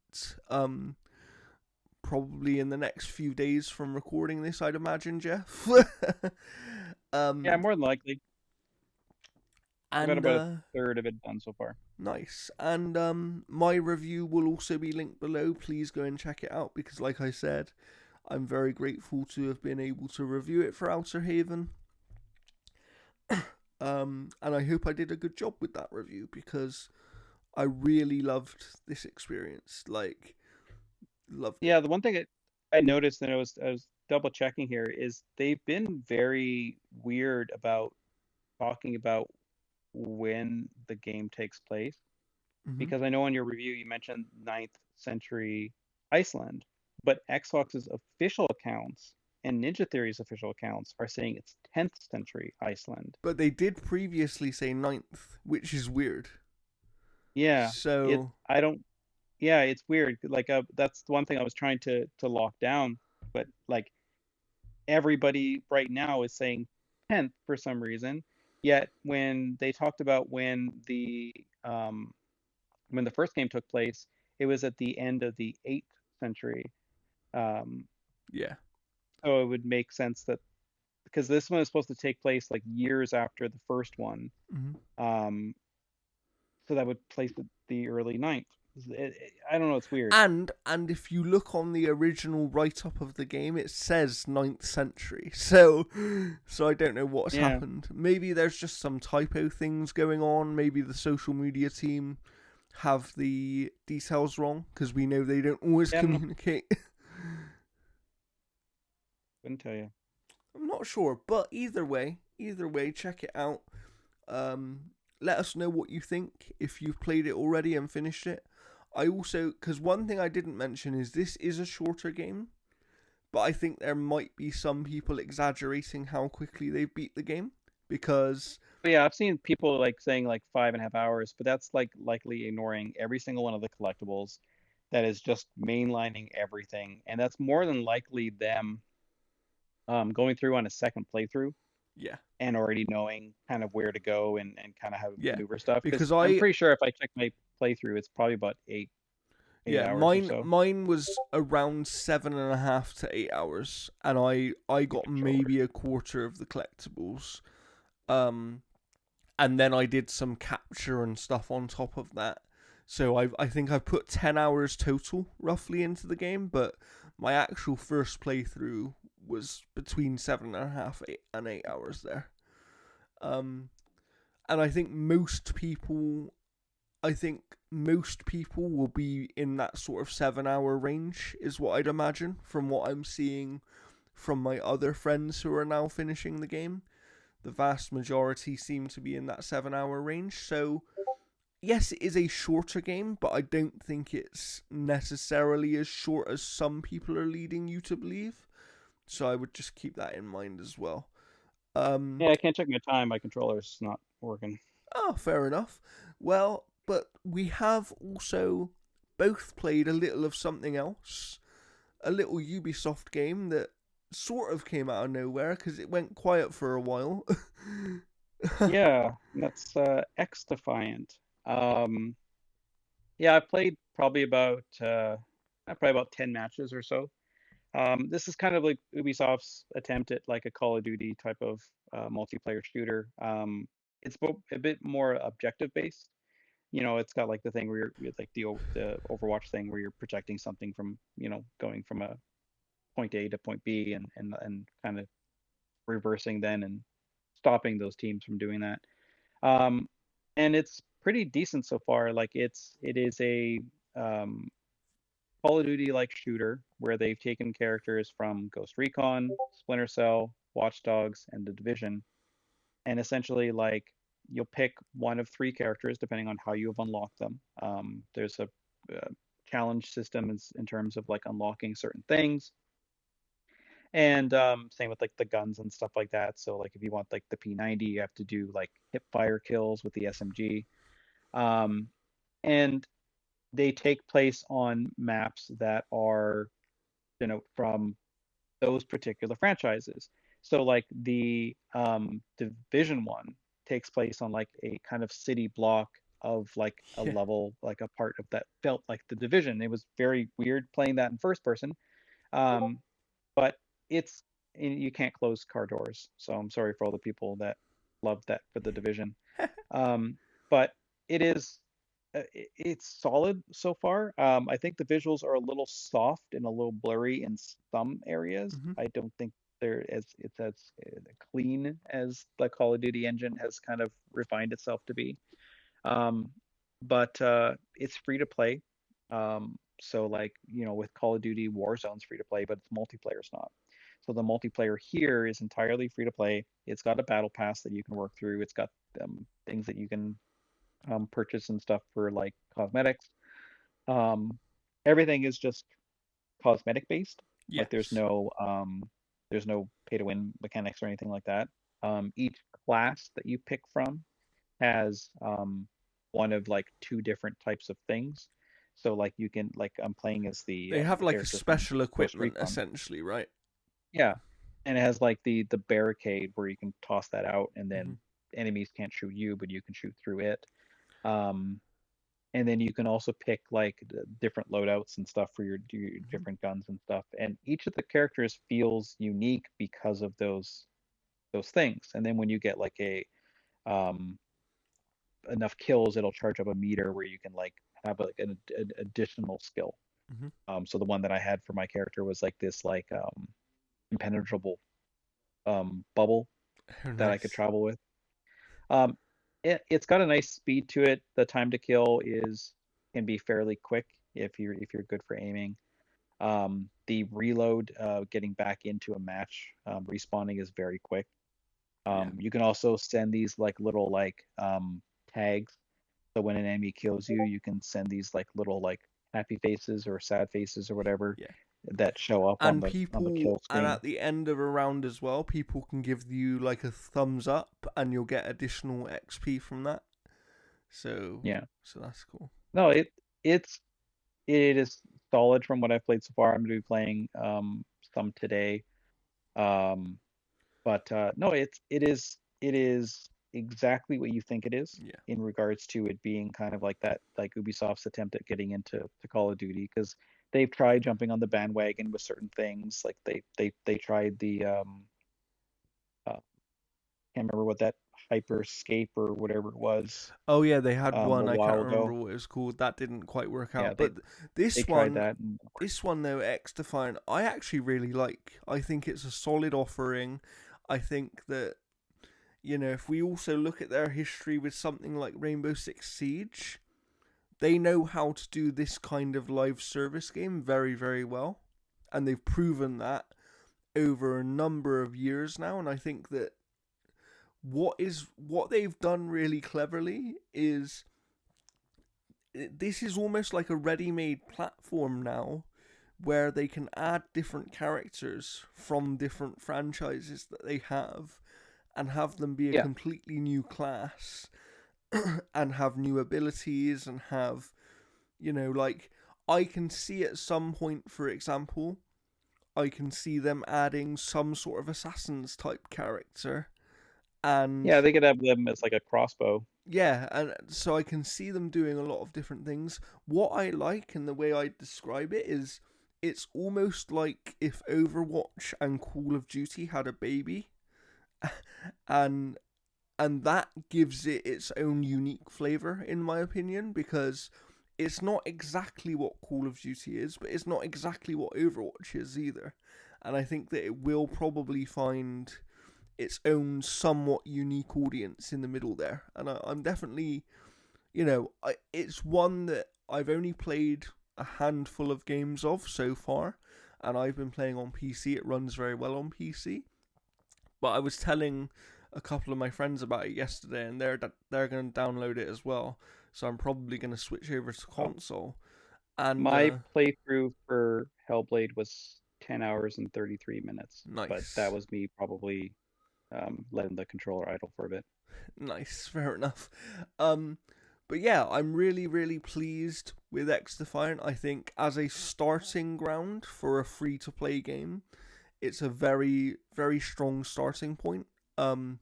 Probably in the next few days from recording this, I'd imagine, Jeff. Yeah, um, more than likely. I've got and about a third of it done so far. Nice. And my review will also be linked below. Please go and check it out because, like I said, I'm very grateful to have been able to review it for Outer Haven. And I hope I did a good job with that review because I really loved this experience. Like, loved it. Yeah, the one thing I noticed, and I was double checking here, is they've been very weird about talking about when the game takes place. Hmm. Because I know in your review you mentioned 9th century Iceland, but Xbox's official accounts and Ninja Theory's official accounts are saying it's 10th century Iceland. But they did previously say ninth, which is weird. Yeah, it So, I don't yeah, it's weird. Like that's the one thing I was trying to lock down, but like everybody right now is saying 10th for some reason. Yet when they talked about when the first game took place, it was at the end of the 8th century. Um, yeah. so it would make sense that because this one is supposed to take place like years after the first one, Hmm. um, so that would place it the early ninth. I don't know, it's weird. And if you look on the original write up of the game, it says ninth century. So I don't know what's Yeah, happened. Maybe there's just some typo things going on. Maybe the social media team have the details wrong because we know they don't always yeah, I don't know. communicate. Couldn't tell you. I'm not sure, but either way, check it out. Um, Let us know what you think if you've played it already and finished it. I also, because one thing I didn't mention is this is a shorter game, but I think there might be some people exaggerating how quickly they beat the game because, But yeah, I've seen people like saying like 5.5 hours, but that's like likely ignoring every single one of the collectibles. That is just mainlining everything, and that's more than likely them going through on a second playthrough yeah, and already knowing kind of where to go and kind of how to yeah, maneuver stuff. Because because I'm I, pretty sure if I check my playthrough, it's probably about eight yeah, hours or mine so. mine was around 7.5 to 8 hours, and I Keep got it shorter. maybe a quarter of the collectibles. Um, and then I did some capture and stuff on top of that. So I think I've put 10 hours total roughly into the game, but my actual first playthrough was between 7.5 and 8 hours there. Um, and I think most people will be in that sort of 7 hour range, is what I'd imagine from what I'm seeing from my other friends who are now finishing the game. The vast majority seem to be in that 7 hour range. So, yes, it is a shorter game, but I don't think it's necessarily as short as some people are leading you to believe. So, I would just keep that in mind as well. Um, Yeah, I can't check my time. My controller's not working. Fair enough. Well, but we have also both played a little of something else, a little Ubisoft game that sort of came out of nowhere because it went quiet for a while. Yeah, that's X Defiant. Um, yeah, I played probably about 10 matches or so. This is kind of like Ubisoft's attempt at like a Call of Duty type of multiplayer shooter. It's a bit more objective based. It's got like the thing where you're like the Overwatch thing where you're protecting something from, going from a point A to point B and kind of reversing then and stopping those teams from doing that. Um, and it's pretty decent so far. Like it is a um, Call of Duty like shooter where they've taken characters from Ghost Recon, Splinter Cell, Watch Dogs, and The Division, and essentially like you'll pick one of three characters depending on how you have unlocked them. There's a challenge system in terms of like unlocking certain things, and same with like the guns and stuff like that. So like if you want like the P90, you have to do like hip fire kills with the SMG. Um, and they take place on maps that are from those particular franchises. So like the Division one takes place on like a kind of city block of like a Yeah. level, like a part of that felt like the Division. It was very weird playing that in first person. Um, but it's you can't close car doors, so I'm sorry for all the people that loved that for the Division. Um, but it is it's solid so far. I think the visuals are a little soft and a little blurry in some areas. Hmm. I don't think it's as clean as the Call of Duty engine has kind of refined itself to be. Um, but it's free to play. So like, with Call of Duty, Warzone's free to play, but its multiplayer's not. So the multiplayer here is entirely free to play. It's got a battle pass that you can work through. It's got things that you can purchase and stuff for like cosmetics. Um, Everything is just cosmetic based. Like Yes. there's no pay to win mechanics or anything like that. Each class that you pick from has one of like two different types of things. So like you can like I'm playing as They have the like a character from special Ghost equipment Recon. essentially, right? Yeah. And it has like the barricade where you can toss that out and Hmm. then enemies can't shoot you, but you can shoot through it. Um, and then you can also pick like different loadouts and stuff for your Hmm. different guns and stuff. And each of the characters feels unique because of those things. And then when you get like a um enough kills, it'll charge up a meter where you can like have like an additional skill. Hmm. So the one that I had for my character was like this like impenetrable bubble Oh, that I could nice. travel with. Um, it's got a nice speed to it. The time to kill is can be fairly quick if you're good for aiming. The reload, getting back into a match, respawning is very quick. Yeah. You can also send these like little like tags. So when an enemy kills you, you can send these like little like happy faces or sad faces or whatever Yeah. that show up on And the people, kill and screen. at the end of a round as well, people can give you like a thumbs up, and you'll get additional XP from that. So, Yeah. so that's cool. No, it's it is solid from what I've played so far. I'm gonna be playing some today. Um, but no, it is exactly what you think it is Yeah. in regards to it being kind of like that, like Ubisoft's attempt at getting into Call of Duty, because they've tried jumping on the bandwagon with certain things. Like they tried the can't remember what that Hyperscape or whatever it was Oh yeah, they had a one. I can't while remember ago. what it was called. That didn't quite work Yeah, out. But they this tried one, that and this one though, X Defiant, I actually really like. I think it's a solid offering. I think that if we also look at their history with something like Rainbow Six Siege, they know how to do this kind of live service game very, very well, and they've proven that over a number of years now. And I think that what they've done really cleverly is this is almost like a ready-made platform now where they can add different characters from different franchises that they have them be a yeah, completely new class and have new abilities and have like I can see at some point, for example, I can see them adding some sort of assassins type character. And yeah, they could have them as like a crossbow. yeah, and so I can see them doing a lot of different things. What I like and the way I describe it is it's almost like if Overwatch and Call of Duty had a baby, and that gives it its own unique flavor in my opinion, because it's not exactly what Call of Duty is, but it's not exactly what Overwatch is either. And I think that it will probably find its own somewhat unique audience in the middle there. And I'm definitely, it's one that I've only played a handful of games of so far, and I've been playing on PC. It runs very well on PC. But I was telling a couple of my friends about it yesterday, and they're going to download it as well. So I'm probably going to switch over to Oh, console. And my playthrough for Hellblade was 10 hours and 33 minutes, but that nice, was me probably letting the controller idle for a bit. nice, fair enough. Um, but yeah, I'm really, really pleased with X Defiant. I think as a starting ground for a free to play game, it's a very very strong starting point. Um,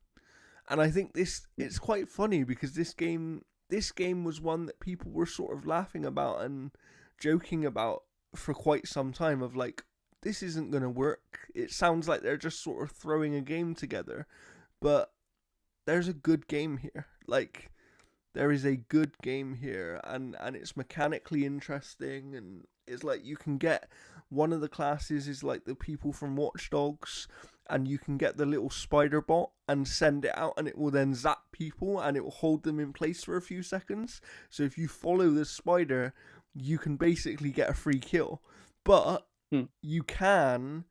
and I think it's quite funny because this game was one that people were sort of laughing about and joking about for quite some time of like, this isn't going to work. It sounds like they're just sort of throwing a game together, but there's a good game here. Like, there is a good game here, and it's mechanically interesting, and it's like you can get one of the classes is like the people from Watch Dogs, and you can get the little spider bot and send it out, and it will then zap people and it will hold them in place for a few seconds. So if you follow the spider, you can basically get a free kill. But Hmm. you can,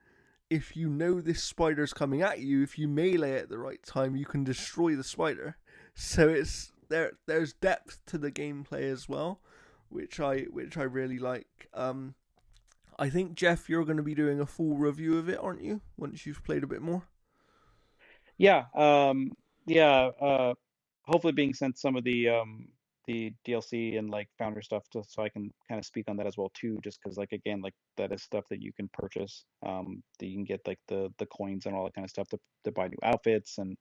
if you know this spider's coming at you, if you melee at the right time, you can destroy the spider. So it's there's depth to the gameplay as well, which I really like. I think, Jeff, you're going to be doing a full review of it, aren't you? Once you've played a bit more. Yeah, yeah. Hopefully being sent some of the DLC and like founder stuff, just so I can kind of speak on that as well too. Just because like again, like that is stuff that you can purchase. That you can get like the coins and all that kind of stuff to buy new outfits and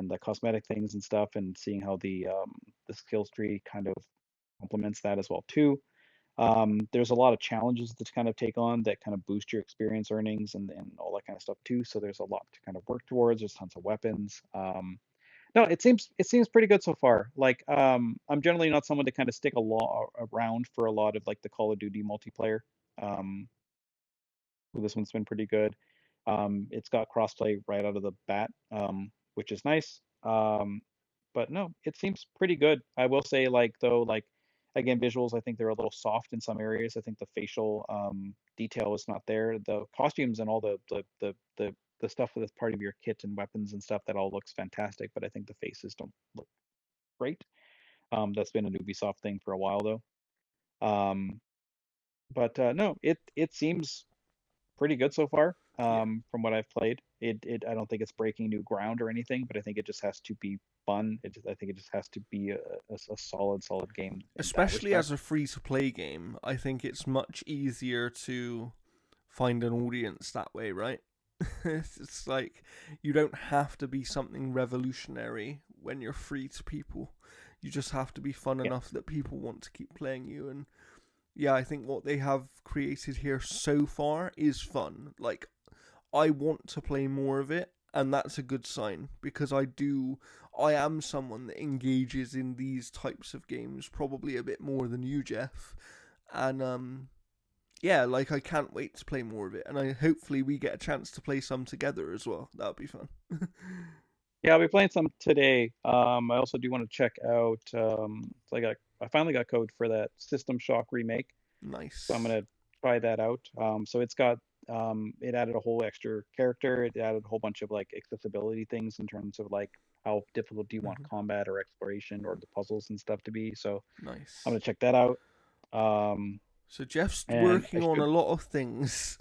the cosmetic things and stuff, and seeing how the skill tree kind of complements that as well too. There's a lot of challenges to kind of take on that kind of boost your experience earnings and all that kind of stuff too. So there's a lot to kind of work towards. There's tons of weapons. No, it seems pretty good so far. Like, I'm generally not someone to kind of stick a lot around for a lot of like the Call of Duty multiplayer. Um, well, this one's been pretty good. It's got crossplay right out of the bat, which is nice. But no, it seems pretty good. I will say, like though, like again, visuals, I think they're a little soft in some areas. I think the facial detail is not there. The costumes and all the stuff that's part of your kit and weapons and stuff, that all looks fantastic. But I think the faces don't look great. That's been an Ubisoft thing for a while though. Um, but no, it seems pretty good so far. Yeah. From what I've played, it I don't think it's breaking new ground or anything, but I think it just has to be fun. I think it just has to be a solid game in that Especially as respect. a free to play game, I think it's much easier to find an audience that way, right? It's like you don't have to be something revolutionary when you're free to people. You just have to be fun Yeah, enough that people want to keep playing you. And yeah, I think what they have created here so far is fun. Like, I want to play more of it, and that's a good sign because I am someone that engages in these types of games probably a bit more than you, Jeff. And yeah, like I can't wait to play more of it, and I hopefully we get a chance to play some together as well. That would be fun. yeah, I'll be playing some today. I also do want to check out. So I finally got code for that System Shock remake. So I'm Nice. gonna try that out. So it's got it added a whole extra character. It added a whole bunch of like accessibility things in terms of like how difficult do you want Hmm. combat or exploration or the puzzles and stuff to be. So I'm Nice. gonna check that out. Um, So Jeff's and I working on a should, lot of things.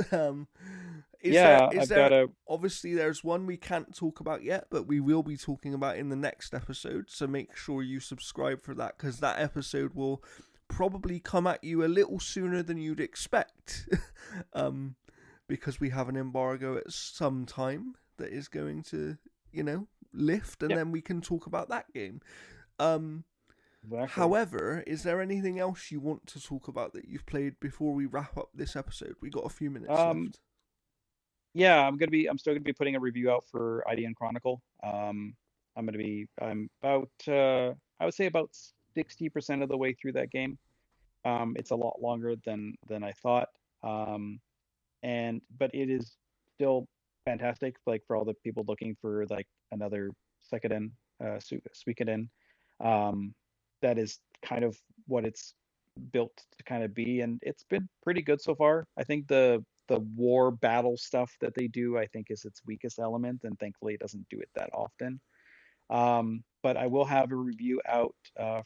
Is there yeah, is I've got there a, obviously there's one we can't talk about yet, but we will be talking about in the next episode. So make sure you subscribe for that because that episode will probably come at you a little sooner than you'd expect. um, because we have an embargo at some time that is going to, lift, and yep, then we can talk about that game. Um, exactly. However, is there anything else you want to talk about that you've played before we wrap up this episode? We got a few minutes Um, left. yeah, I'm still gonna be putting a review out for IDN Chronicle. I'm about, I would say about 60% of the way through that game. It's a lot longer than I thought. Um, but it is still fantastic, like for all the people looking for like another Suikoden, Suikoden. Um, that is kind of what it's built to kind of be, and it's been pretty good so far. I think the war battle stuff that they do, I think, is its weakest element, and thankfully it doesn't do it that often. But I will have a review out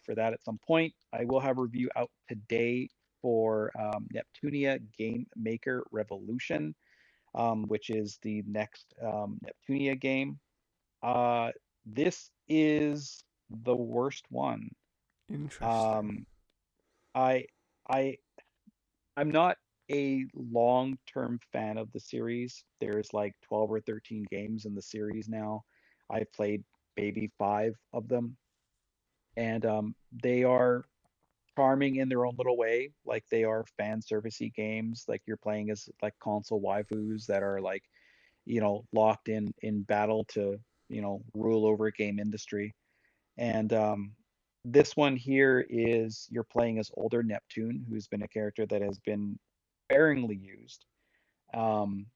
for that at some point. I will have a review out today for Neptunia Game Maker Revolution, which is the next Neptunia game. Uh, this is the worst one. Interesting. Um, I I I'm not. a long-term fan of the series. There's like 12 or 13 games in the series now. I've played maybe five of them, and they are charming in their own little way. Like they are fan servicey games. Like you're playing as like console waifus that are like, locked in battle to, rule over a game industry. And this one here is you're playing as older Neptune, who's been a character that has been sparingly used.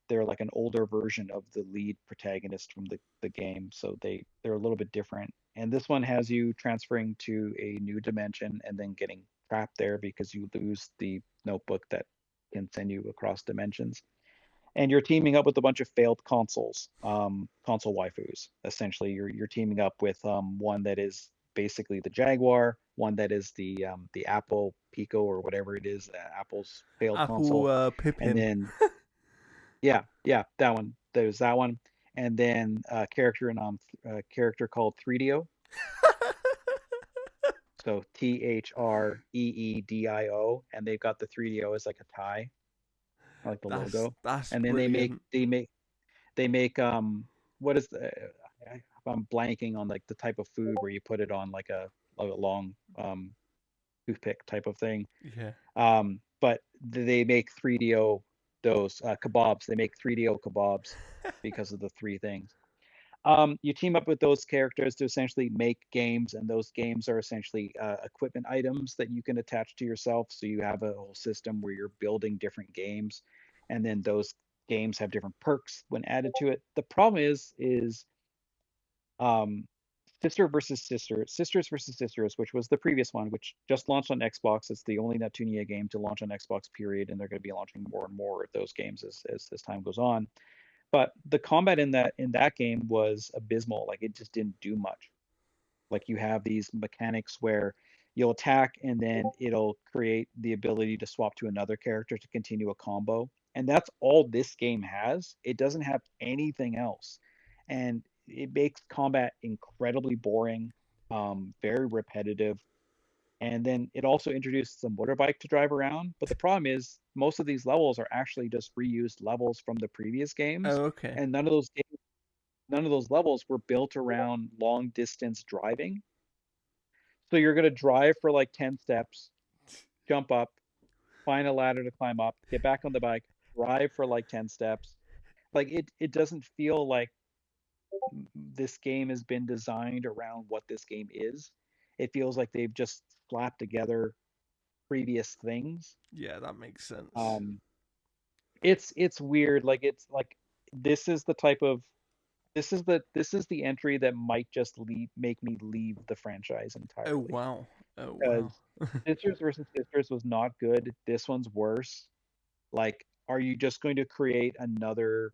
They're like an older version of the lead protagonist from the game, so they're a little bit different. And this one has you transferring to a new dimension and then getting trapped there because you lose the notebook that can send you across dimensions. And you're teaming up with a bunch of failed console waifus. Essentially, you're teaming up with one that is basically the Jaguar, one that is the Apple Pico or whatever it is, Apple's failed Apple console, and Pippin. then yeah, yeah, that one. There's that one, and then a character called 3DO. So THREEDIO, and they've got the 3DO as like a tie, like the That's logo. that's And then brilliant. they make what is the I'm blanking on like the type of food where you put it on like a long toothpick type of thing. Yeah. But they make 3DO those kebabs. They make 3DO kebabs because of the three things. You team up with those characters to essentially make games, and those games are essentially equipment items that you can attach to yourself. So you have a whole system where you're building different games, and then those games have different perks when added to it. The problem is um, Sisters versus Sisters, which was the previous one, which just launched on Xbox. It's the only Neptunia game to launch on Xbox, period, and they're going to be launching more and more of those games as time goes on. But the combat in that game was abysmal. Like it just didn't do much. Like you have these mechanics where you'll attack and then it'll create the ability to swap to another character to continue a combo. And that's all this game has. It doesn't have anything else. And it makes combat incredibly boring, very repetitive. And then it also introduced a motorbike to drive around. But the problem is most of these levels are actually just reused levels from the previous games. Oh, okay. And none of those levels were built around long distance driving. So you're going to drive for like 10 steps, jump up, find a ladder to climb up, get back on the bike, drive for like 10 steps. Like it doesn't feel like this game has been designed around what this game is. It feels like they've just slapped together previous things. Yeah, that makes sense. Um, it's weird. Like it's like this is the type of this is the entry that might just make me leave the franchise Oh entirely. wow. Oh wow. Because Sisters versus Sisters was not good. This one's worse. Like, are you just going to create another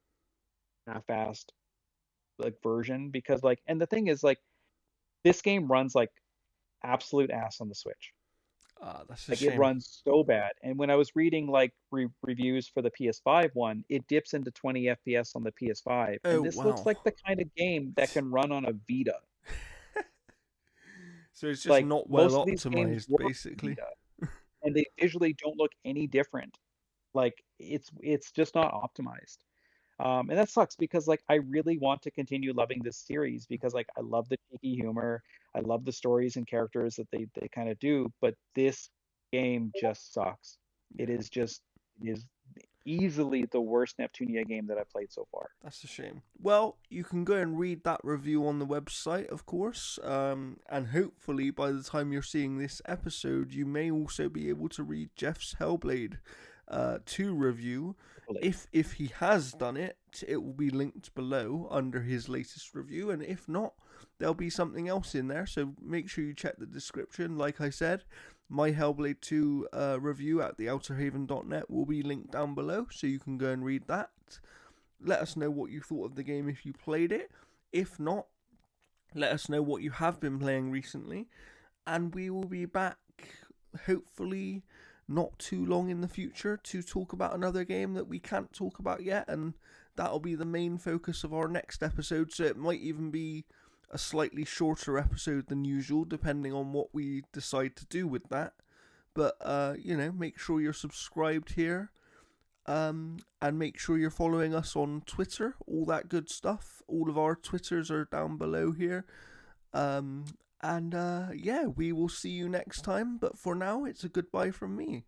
half-assed like version? Because like, and the thing is like, this game runs like absolute ass on the Switch. Ah, that's a Like it shame. runs so bad. And when I was reading like reviews for the PS5 one, it dips into 20 FPS on the PS5. Oh And this looks wow. like the kind of game that can run on a Vita. So it's just Like not well most of these games optimized, work on basically. Vita, and they visually don't look any different. Like it's just not optimized. And that sucks because like I really want to continue loving this series because like I love the cheeky humor, I love the stories and characters that they kind of do, but this game just sucks. It Yeah, is just it is easily the worst Neptunia game that I've played so far. that's a shame. Well, you can go and read that review on the website, of course. And hopefully, by the time you're seeing this episode, you may also be able to read Jeff's Hellblade 2 review. Really. If he has done it, it will be linked below under his latest review, and if not, there'll be something else in there. So make sure you check the description. Like I said, my Hellblade 2 review at theouterhaven.net will be linked down below, so you can go and read that. Let us know what you thought of the game if you played it. If not, let us know what you have been playing recently, and we will be back hopefully not too long in the future to talk about another game that we can't talk about yet, and that'll be the main focus of our next episode. So it might even be a slightly shorter episode than usual, depending on what we decide to do with that. But make sure you're subscribed here And make sure you're following us on Twitter, all that good stuff. All of our Twitters are down below here. And yeah, we will see you next time. But for now, it's a goodbye from me.